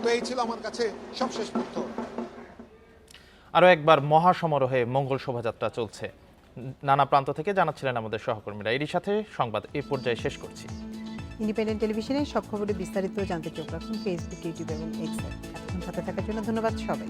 তো এই ছিল আমার কাছে সবশেষ তথ্য। আরও একবার মহাসমারোহে মঙ্গল শোভাযাত্রা চলছে, নানা প্রান্ত থেকে জানাচ্ছিলেন আমাদের সহকর্মীরা। এরই সাথে সংবাদ এই পর্যায়ে শেষ করছি। ইন্ডিপেন্ডেন্ট টেলিভিশনের সব খবরে বিস্তারিত জানতে চোখ রাখুন ফেসবুক, ইউটিউব এবং এক্সে। এতক্ষণ সাথে থাকার জন্য ধন্যবাদ সবাই।